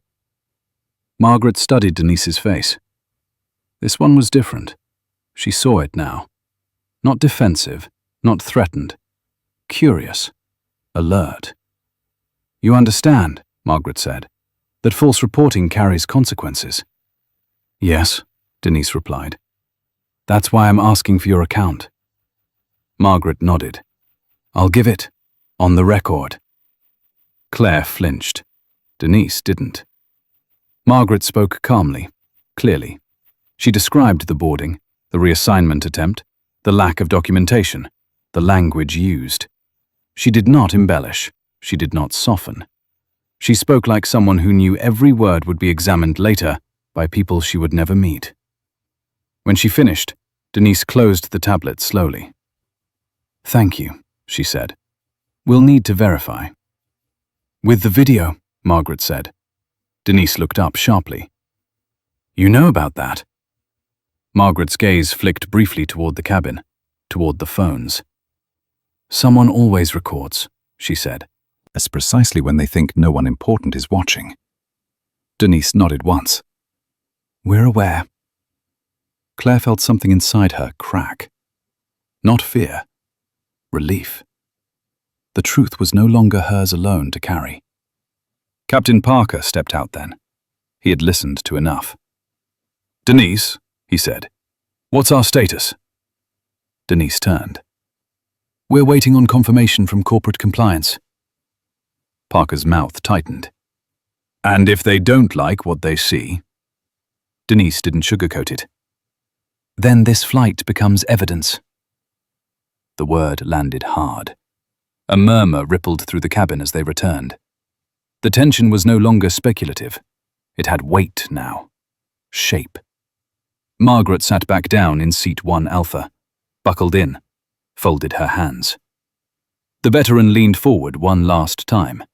Margaret studied Denise's face. This one was different. She saw it now. Not defensive, not threatened. Curious. Alert. You understand, Margaret said, that false reporting carries consequences. Yes, Denise replied. That's why I'm asking for your account. Margaret nodded. I'll give it. On the record. Claire flinched. Denise didn't. Margaret spoke calmly, clearly. She described the boarding, the reassignment attempt, the lack of documentation, the language used. She did not embellish. She did not soften. She spoke like someone who knew every word would be examined later by people she would never meet. When she finished, Denise closed the tablet slowly. "Thank you," she said. "We'll need to verify." "With the video," Margaret said. Denise looked up sharply. "You know about that?" Margaret's gaze flicked briefly toward the cabin, toward the phones. "Someone always records," she said. That's precisely when they think no one important is watching. Denise nodded once. "We're aware." Claire felt something inside her crack. Not fear. Relief. The truth was no longer hers alone to carry. Captain Parker stepped out then. He had listened to enough. "Denise," he said, "what's our status?" Denise turned. "We're waiting on confirmation from corporate compliance." Parker's mouth tightened. "And if they don't like what they see?" Denise didn't sugarcoat it. "Then this flight becomes evidence." The word landed hard. A murmur rippled through the cabin as they returned. The tension was no longer speculative. It had weight now. Shape. Margaret sat back down in seat 1 Alpha, buckled in, folded her hands. The veteran leaned forward one last time.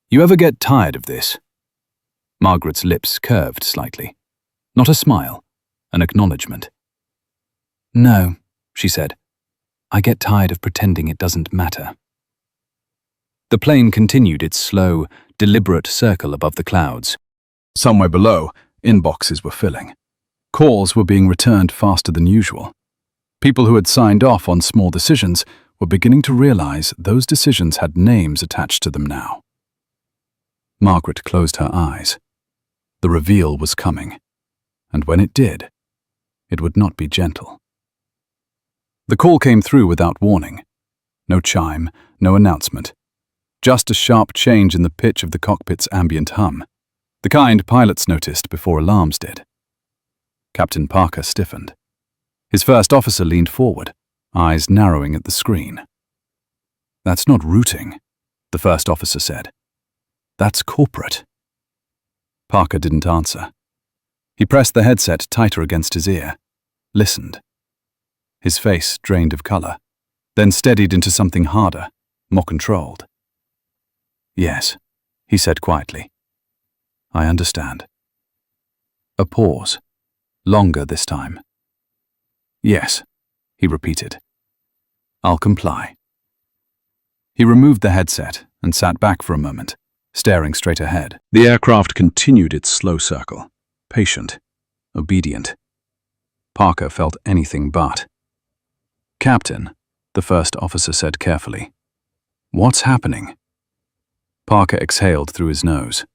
"You ever get tired of this?" Margaret's lips curved slightly. Not a smile, an acknowledgement. "No," she said. "I get tired of pretending it doesn't matter." The plane continued its slow, deliberate circle above the clouds. Somewhere below, inboxes were filling. Calls were being returned faster than usual. People who had signed off on small decisions were beginning to realize those decisions had names attached to them now. Margaret closed her eyes. The reveal was coming, and when it did, it would not be gentle. The call came through without warning. No chime, no announcement. Just a sharp change in the pitch of the cockpit's ambient hum, the kind pilots noticed before alarms did. Captain Parker stiffened. His first officer leaned forward, eyes narrowing at the screen. "That's not routing," the first officer said. "That's corporate." Parker didn't answer. He pressed the headset tighter against his ear, listened. His face drained of color, then steadied into something harder, more controlled. "Yes," he said quietly. "I understand." A pause, longer this time. "Yes," he repeated. "I'll comply." He removed the headset and sat back for a moment, staring straight ahead. The aircraft continued its slow circle, patient, obedient. Parker felt anything but. "Captain," the first officer said carefully, "what's happening?" Parker exhaled through his nose.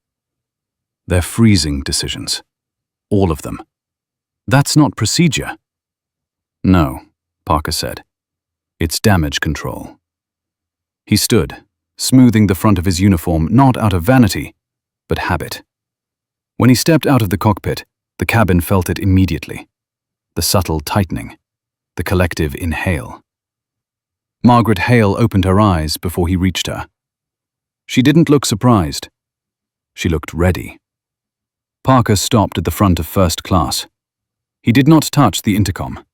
"They're freezing decisions. All of them. That's not procedure." "No," Parker said. "It's damage control." He stood, smoothing the front of his uniform not out of vanity, but habit. When he stepped out of the cockpit, the cabin felt it immediately. The subtle tightening, the collective inhale. Margaret Hale opened her eyes before he reached her. She didn't look surprised. She looked ready. Parker stopped at the front of first class. He did not touch the intercom.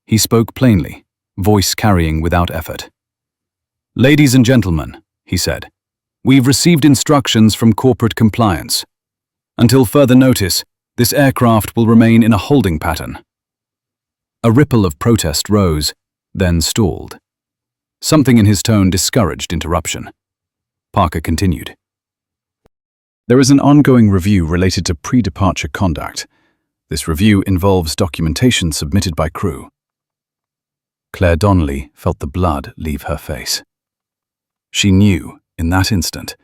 He spoke plainly, voice carrying without effort. "Ladies and gentlemen," he said, "we've received instructions from corporate compliance. Until further notice, this aircraft will remain in a holding pattern." A ripple of protest rose, then stalled. Something in his tone discouraged interruption. Parker continued. "There is an ongoing review related to pre-departure conduct. This review involves documentation submitted by crew." Claire Donnelly felt the blood leave her face. She knew, in that instant,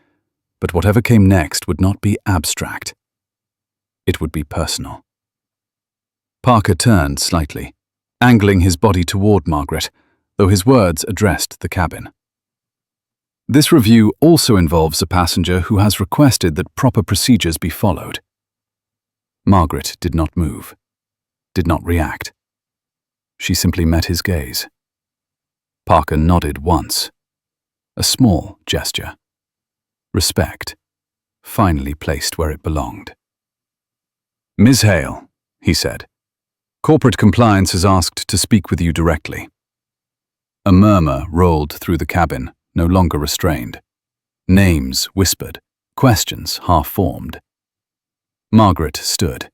but whatever came next would not be abstract. It would be personal. Parker turned slightly, angling his body toward Margaret, though his words addressed the cabin. "This review also involves a passenger who has requested that proper procedures be followed." Margaret did not move, did not react. She simply met his gaze. Parker nodded once. A small gesture. Respect, finally placed where it belonged. "Ms. Hale," he said, "corporate compliance has asked to speak with you directly." A murmur rolled through the cabin, no longer restrained. Names whispered, questions half-formed. Margaret stood.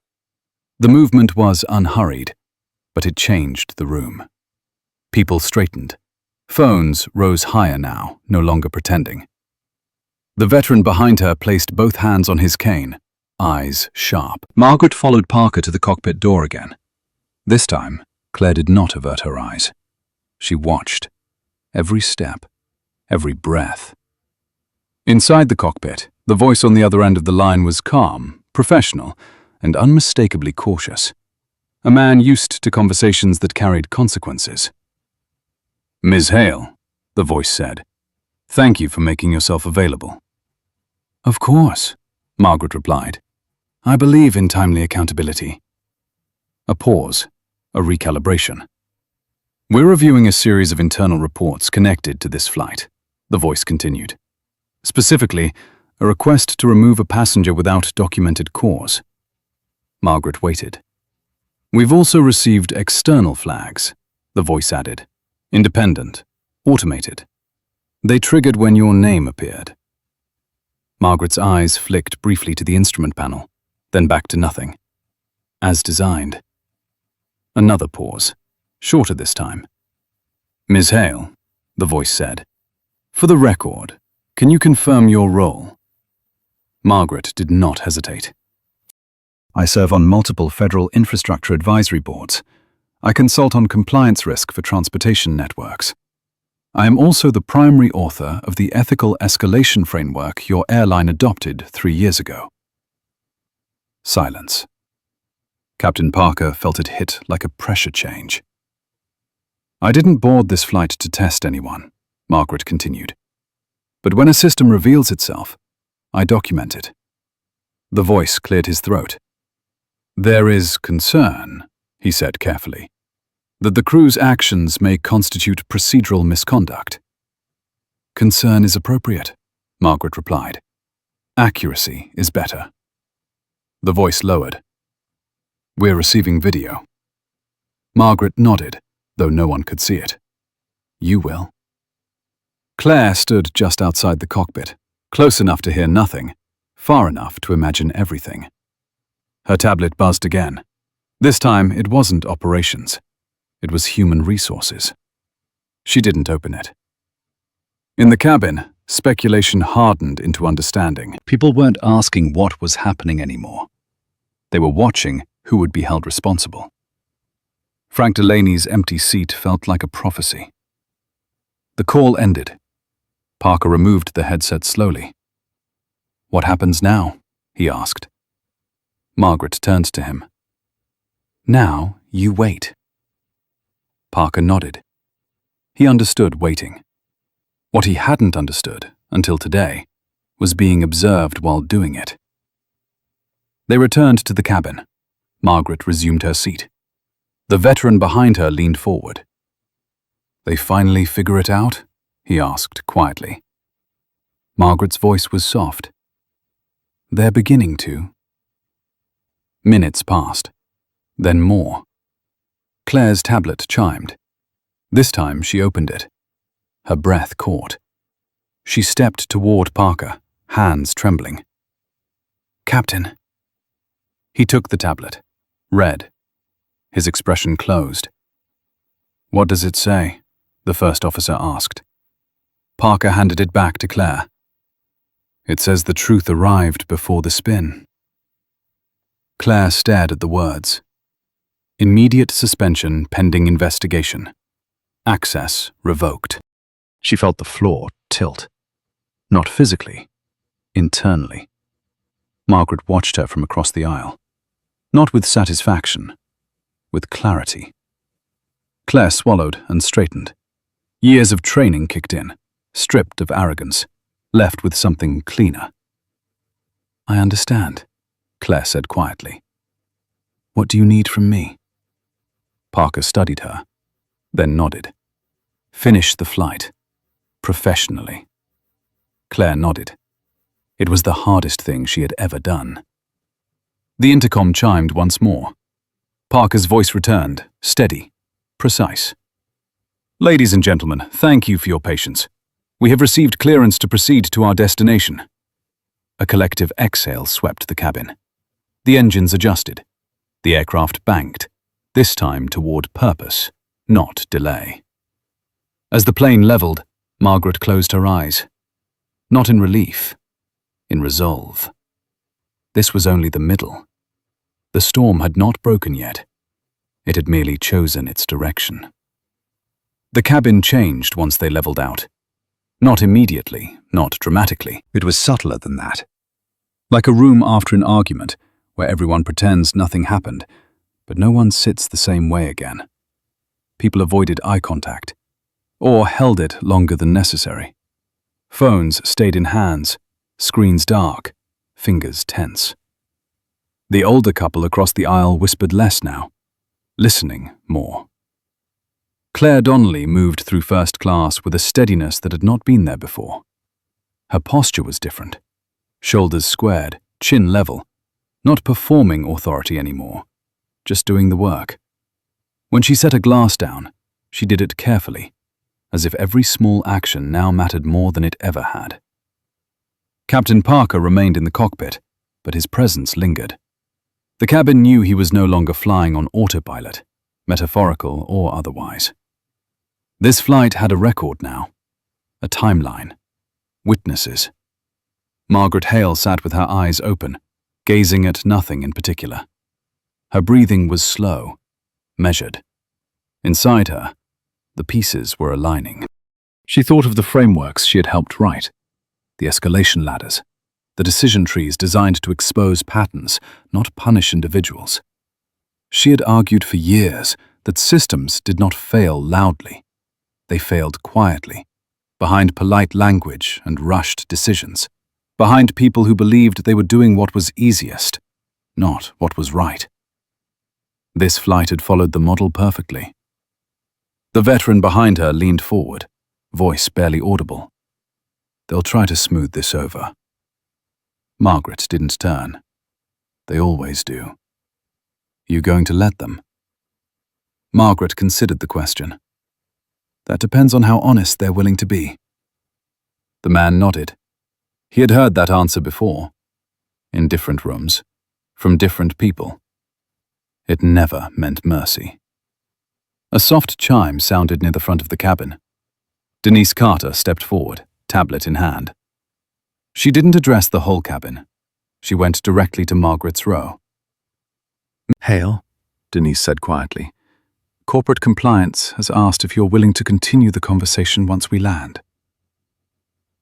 The movement was unhurried, but it changed the room. People straightened. Phones rose higher now, no longer pretending. The veteran behind her placed both hands on his cane, eyes sharp. Margaret followed Parker to the cockpit door again. This time, Claire did not avert her eyes. She watched. Every step, every breath. Inside the cockpit, the voice on the other end of the line was calm, professional, and unmistakably cautious. A man used to conversations that carried consequences. "Ms. Hale," the voice said, "thank you for making yourself available." "Of course," Margaret replied. "I believe in timely accountability." A pause, a recalibration. "We're reviewing a series of internal reports connected to this flight," the voice continued. "Specifically, a request to remove a passenger without documented cause." Margaret waited. "We've also received external flags," the voice added. "Independent, automated. They triggered when your name appeared." Margaret's eyes flicked briefly to the instrument panel, then back to nothing. As designed. Another pause, shorter this time. "Ms. Hale," the voice said, "for the record, can you confirm your role?" Margaret did not hesitate. "I serve on multiple federal infrastructure advisory boards. I consult on compliance risk for transportation networks. I am also the primary author of the ethical escalation framework your airline adopted 3 years ago." Silence. Captain Parker felt it hit like a pressure change. "I didn't board this flight to test anyone," Margaret continued. "But when a system reveals itself, I document it." The voice cleared his throat. "There is concern," he said carefully, "that the crew's actions may constitute procedural misconduct." "Concern is appropriate," Margaret replied. "Accuracy is better." The voice lowered. "We're receiving video." Margaret nodded, though no one could see it. "You will." Claire stood just outside the cockpit, close enough to hear nothing, far enough to imagine everything. Her tablet buzzed again. This time, it wasn't operations. It was human resources. She didn't open it. In the cabin, speculation hardened into understanding. People weren't asking what was happening anymore. They were watching who would be held responsible. Frank Delaney's empty seat felt like a prophecy. The call ended. Parker removed the headset slowly. "What happens now?" he asked. Margaret turned to him. "Now you wait." Parker nodded. He understood waiting. What he hadn't understood, until today, was being observed while doing it. They returned to the cabin. Margaret resumed her seat. The veteran behind her leaned forward. "They finally figure it out?" he asked quietly. Margaret's voice was soft. "They're beginning to." Minutes passed. Then more. Claire's tablet chimed. This time she opened it. Her breath caught. She stepped toward Parker, hands trembling. "Captain." He took the tablet, read. His expression closed. "What does it say?" the first officer asked. Parker handed it back to Claire. "It says the truth arrived before the spin." Claire stared at the words. Immediate suspension pending investigation. Access revoked. She felt the floor tilt. Not physically, internally. Margaret watched her from across the aisle. Not with satisfaction, with clarity. Claire swallowed and straightened. Years of training kicked in, stripped of arrogance, left with something cleaner. "I understand," Claire said quietly. "What do you need from me?" Parker studied her, then nodded. "Finish the flight. Professionally." Claire nodded. It was the hardest thing she had ever done. The intercom chimed once more. Parker's voice returned, steady, precise. Ladies and gentlemen, thank you for your patience. We have received clearance to proceed to our destination. A collective exhale swept the cabin. The engines adjusted. The aircraft banked, this time toward purpose, not delay. As the plane leveled, Margaret closed her eyes. Not in relief, in resolve. This was only the middle. The storm had not broken yet. It had merely chosen its direction. The cabin changed once they leveled out. Not immediately, not dramatically. It was subtler than that. Like a room after an argument, where everyone pretends nothing happened, but no one sits the same way again. People avoided eye contact, or held it longer than necessary. Phones stayed in hands, screens dark, fingers tense. The older couple across the aisle whispered less now, listening more. Claire Donnelly moved through first class with a steadiness that had not been there before. Her posture was different. Shoulders squared, chin level, not performing authority anymore, just doing the work. When she set a glass down, she did it carefully, as if every small action now mattered more than it ever had. Captain Parker remained in the cockpit, but his presence lingered. The cabin knew he was no longer flying on autopilot, metaphorical or otherwise. This flight had a record now, a timeline, witnesses. Margaret Hale sat with her eyes open, gazing at nothing in particular. Her breathing was slow, measured. Inside her, the pieces were aligning. She thought of the frameworks she had helped write, the escalation ladders, the decision trees designed to expose patterns, not punish individuals. She had argued for years that systems did not fail loudly. They failed quietly, behind polite language and rushed decisions, behind people who believed they were doing what was easiest, not what was right. This flight had followed the model perfectly. The veteran behind her leaned forward, voice barely audible. They'll try to smooth this over. Margaret didn't turn. They always do. You going to let them? Margaret considered the question. That depends on how honest they're willing to be. The man nodded. He had heard that answer before, in different rooms, from different people. It never meant mercy. A soft chime sounded near the front of the cabin. Denise Carter stepped forward, tablet in hand. She didn't address the whole cabin. She went directly to Margaret's row. Hale, Denise said quietly. Corporate compliance has asked if you're willing to continue the conversation once we land.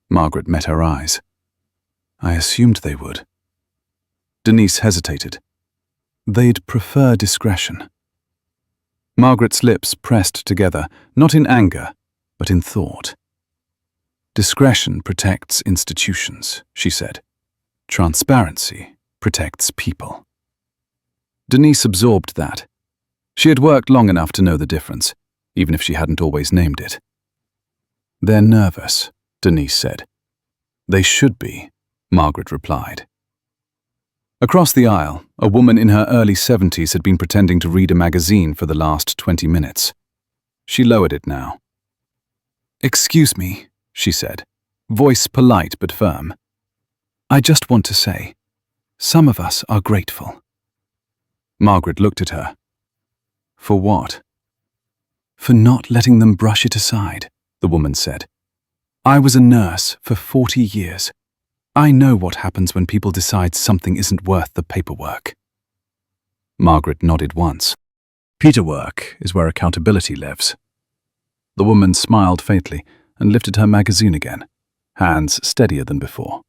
Margaret met her eyes. I assumed they would. Denise hesitated. They'd prefer discretion. Margaret's lips pressed together, not in anger, but in thought. Discretion protects institutions, she said. Transparency protects people. Denise absorbed that. She had worked long enough to know the difference, even if she hadn't always named it. They're nervous, Denise said. They should be, Margaret replied. Across the aisle, a woman in her early 70s had been pretending to read a magazine for the last 20 minutes. She lowered it now. Excuse me, she said, voice polite but firm. I just want to say, some of us are grateful. Margaret looked at her. For what? For not letting them brush it aside, the woman said. I was a nurse for 40 years. I know what happens when people decide something isn't worth the paperwork. Margaret nodded once. Peterwork is where accountability lives. The woman smiled faintly and lifted her magazine again, hands steadier than before.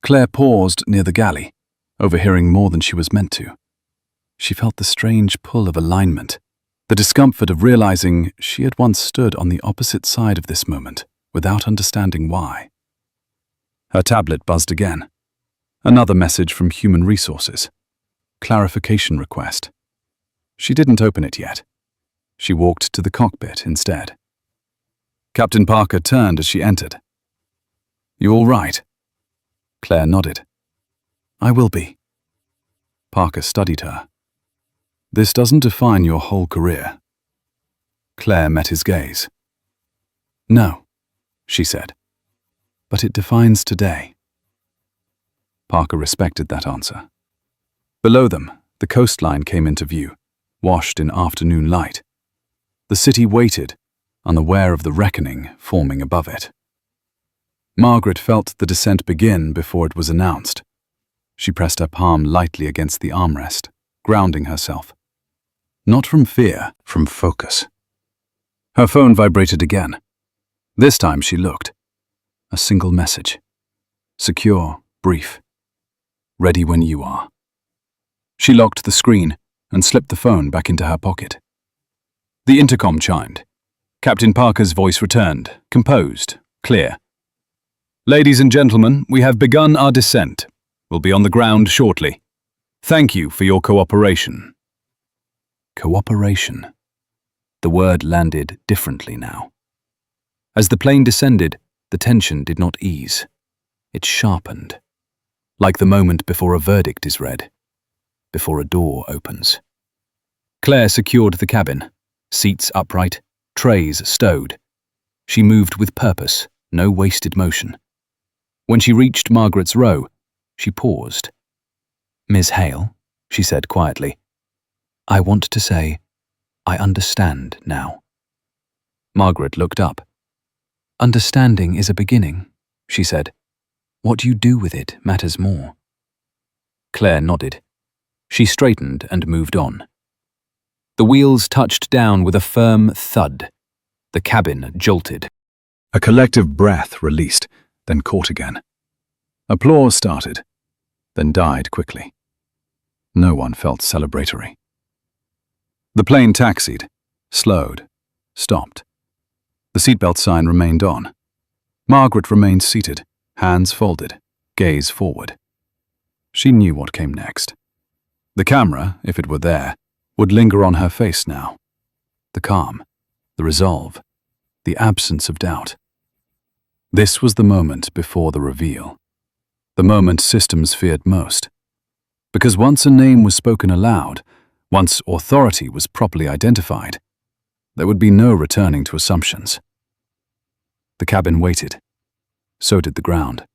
Claire paused near the galley, overhearing more than she was meant to. She felt the strange pull of alignment, the discomfort of realizing she had once stood on the opposite side of this moment without understanding why. Her tablet buzzed again. Another message from Human Resources. Clarification request. She didn't open it yet. She walked to the cockpit instead. Captain Parker turned as she entered. You all right? Claire nodded. I will be. Parker studied her. This doesn't define your whole career. Claire met his gaze. "No," she said, "but it defines today." Parker respected that answer. Below them, the coastline came into view, washed in afternoon light. The city waited, unaware of the reckoning forming above it. Margaret felt the descent begin before it was announced. She pressed her palm lightly against the armrest, grounding herself. Not from fear, from focus. Her phone vibrated again. This time she looked. A single message. Secure, brief. Ready when you are. She locked the screen and slipped the phone back into her pocket. The intercom chimed. Captain Parker's voice returned, composed, clear. "Ladies and gentlemen, we have begun our descent. We'll be on the ground shortly. Thank you for your cooperation." Cooperation. The word landed differently now. As the plane descended, the tension did not ease. It sharpened, like the moment before a verdict is read, before a door opens. Claire secured the cabin, seats upright, trays stowed. She moved with purpose, no wasted motion. When she reached Margaret's row, she paused. "Miss Hale," she said quietly, "I want to say, I understand now." Margaret looked up. "Understanding is a beginning," she said. "What you do with it matters more." Claire nodded. She straightened and moved on. The wheels touched down with a firm thud. The cabin jolted. A collective breath released, then caught again. Applause started, then died quickly. No one felt celebratory. The plane taxied, slowed, stopped. The seatbelt sign remained on. Margaret remained seated, hands folded, gaze forward. She knew what came next. The camera, if it were there, would linger on her face now. The calm, the resolve, the absence of doubt. This was the moment before the reveal. The moment systems feared most. Because once a name was spoken aloud, once authority was properly identified, there would be no returning to assumptions. The cabin waited. So did the ground.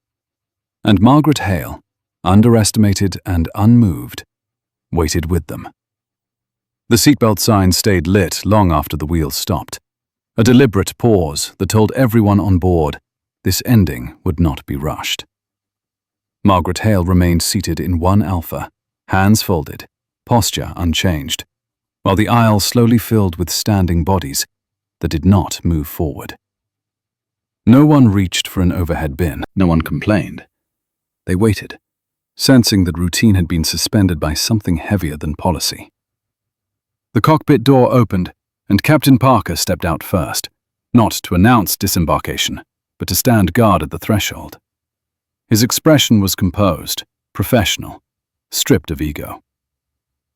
And Margaret Hale, underestimated and unmoved, waited with them. The seatbelt sign stayed lit long after the wheels stopped. A deliberate pause that told everyone on board this ending would not be rushed. Margaret Hale remained seated in one alpha, hands folded, posture unchanged, while the aisle slowly filled with standing bodies that did not move forward. No one reached for an overhead bin. No one complained. They waited, sensing that routine had been suspended by something heavier than policy. The cockpit door opened, and Captain Parker stepped out first, not to announce disembarkation, but to stand guard at the threshold. His expression was composed, professional, stripped of ego.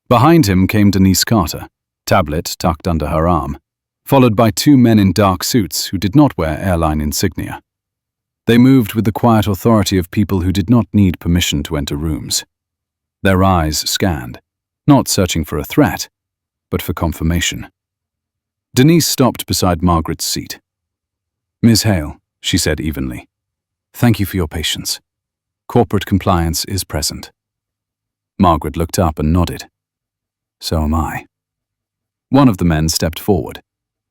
Behind him came Denise Carter, tablet tucked under her arm, followed by two men in dark suits who did not wear airline insignia. They moved with the quiet authority of people who did not need permission to enter rooms. Their eyes scanned, not searching for a threat, but for confirmation. Denise stopped beside Margaret's seat. "Ms. Hale," she said evenly, "thank you for your patience. Corporate compliance is present." Margaret looked up and nodded. "So am I." One of the men stepped forward.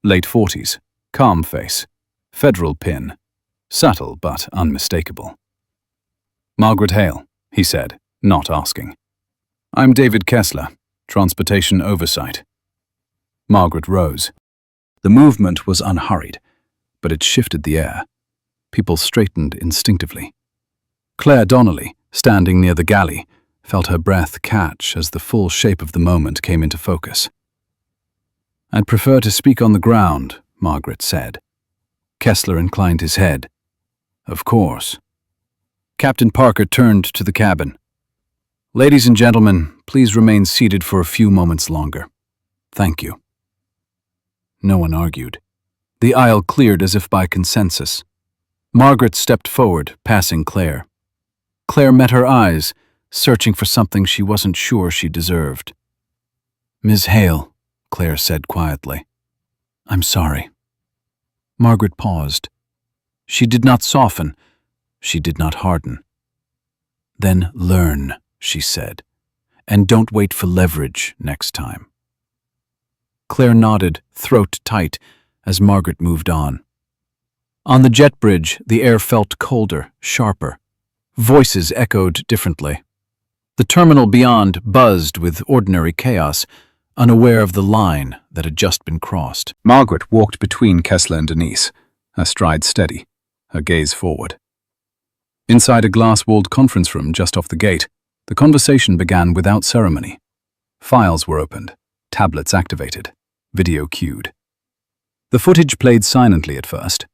Late 40s, calm face, federal pin, subtle but unmistakable. "Margaret Hale," he said, not asking. "I'm David Kessler, Transportation Oversight." Margaret rose. The movement was unhurried, but it shifted the air. People straightened instinctively. Claire Donnelly, standing near the galley, felt her breath catch as the full shape of the moment came into focus. "I'd prefer to speak on the ground," Margaret said. Kessler inclined his head. "Of course." Captain Parker turned to the cabin. "Ladies and gentlemen, please remain seated for a few moments longer. Thank you." No one argued. The aisle cleared as if by consensus. Margaret stepped forward, passing Claire. Claire met her eyes, searching for something she wasn't sure she deserved. "Ms. Hale," Claire said quietly, I'm sorry. Margaret paused. She did not soften. She did not harden. Then learn, she said, and don't wait for leverage next time. Claire nodded, throat tight, as Margaret moved on. On the jet bridge, the air felt colder, sharper. Voices echoed differently. The terminal beyond buzzed with ordinary chaos, unaware of the line that had just been crossed. Margaret walked between Kessler and Denise, her stride steady, her gaze forward. Inside a glass-walled conference room just off the gate, the conversation began without ceremony. Files were opened, tablets activated, video cued. The footage played silently at first.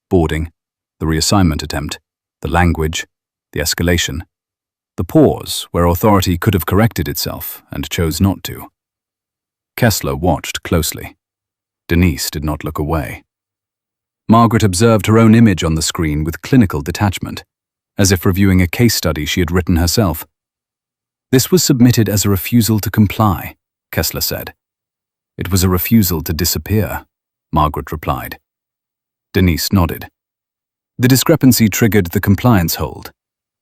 Boarding, the reassignment attempt, the language, the escalation, the pause where authority could have corrected itself and chose not to. Kessler watched closely. Denise did not look away. Margaret observed her own image on the screen with clinical detachment, as if reviewing a case study she had written herself. This was submitted as a refusal to comply, Kessler said. It was a refusal to disappear, Margaret replied. Denise nodded. The discrepancy triggered the compliance hold,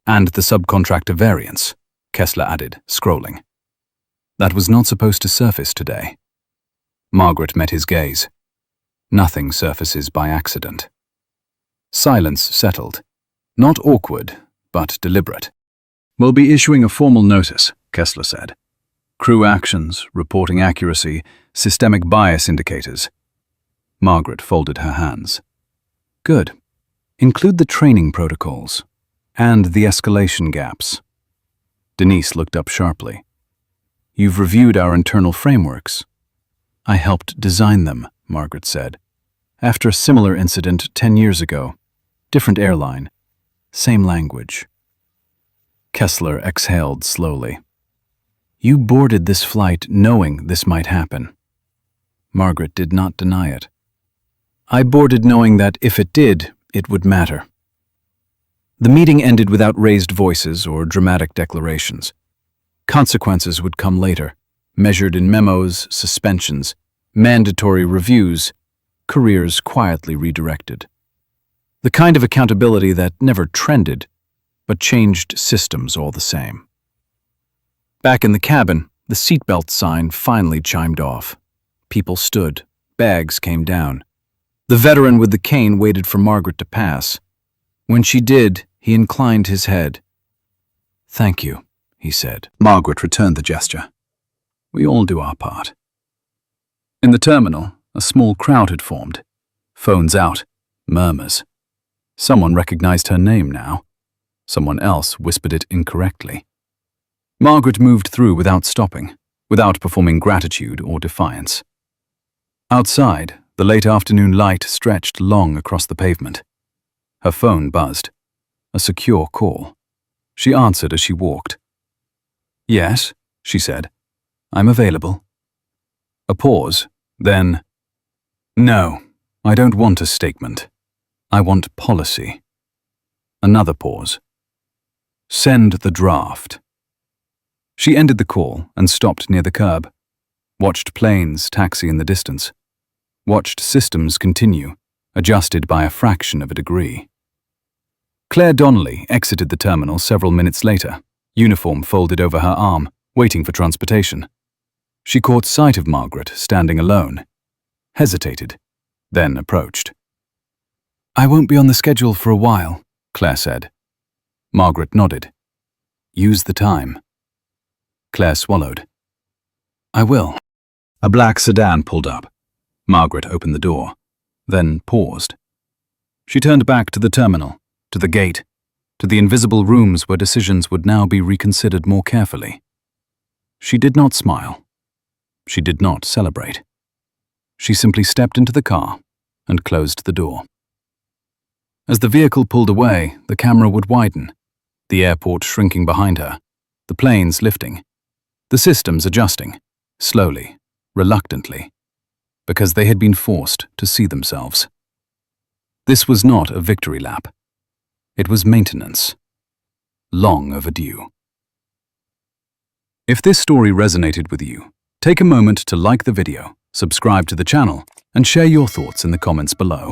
and the subcontractor variance, Kessler added, scrolling. That was not supposed to surface today. Margaret met his gaze. Nothing surfaces by accident. Silence settled. Not awkward, but deliberate. We'll be issuing a formal notice, Kessler said. Crew actions, reporting accuracy, systemic bias indicators. Margaret folded her hands. Good. Include the training protocols and the escalation gaps. Denise looked up sharply. You've reviewed our internal frameworks. I helped design them, Margaret said. After a similar incident 10 years ago. Different airline. Same language. Kessler exhaled slowly. You boarded this flight knowing this might happen. Margaret did not deny it. I boarded knowing that if it did, it would matter. The meeting ended without raised voices or dramatic declarations. Consequences would come later, measured in memos, suspensions, mandatory reviews, careers quietly redirected. The kind of accountability that never trended, but changed systems all the same. Back in the cabin, the seatbelt sign finally chimed off. People stood, bags came down. The veteran with the cane waited for Margaret to pass. When she did, he inclined his head. Thank you, he said. Margaret returned the gesture. We all do our part. In the terminal, a small crowd had formed. Phones out, murmurs. Someone recognized her name now. Someone else whispered it incorrectly. Margaret moved through without stopping, without performing gratitude or defiance. Outside, the late afternoon light stretched long across the pavement. Her phone buzzed. A secure call. She answered as she walked. Yes, she said. I'm available. A pause, then, no, I don't want a statement. I want policy. Another pause. Send the draft. She ended the call and stopped near the curb. Watched planes taxi in the distance. Watched systems continue, adjusted by a fraction of a degree. Claire Donnelly exited the terminal several minutes later, uniform folded over her arm, waiting for transportation. She caught sight of Margaret standing alone, hesitated, then approached. I won't be on the schedule for a while, Claire said. Margaret nodded. Use the time. Claire swallowed. I will. A black sedan pulled up. Margaret opened the door, then paused. She turned back to the terminal, to the gate, to the invisible rooms where decisions would now be reconsidered more carefully. She did not smile. She did not celebrate. She simply stepped into the car and closed the door. As the vehicle pulled away, the camera would widen, the airport shrinking behind her, the planes lifting, the systems adjusting, slowly, reluctantly, because they had been forced to see themselves. This was not a victory lap. It was maintenance. Long overdue. If this story resonated with you, take a moment to like the video, subscribe to the channel, and share your thoughts in the comments below.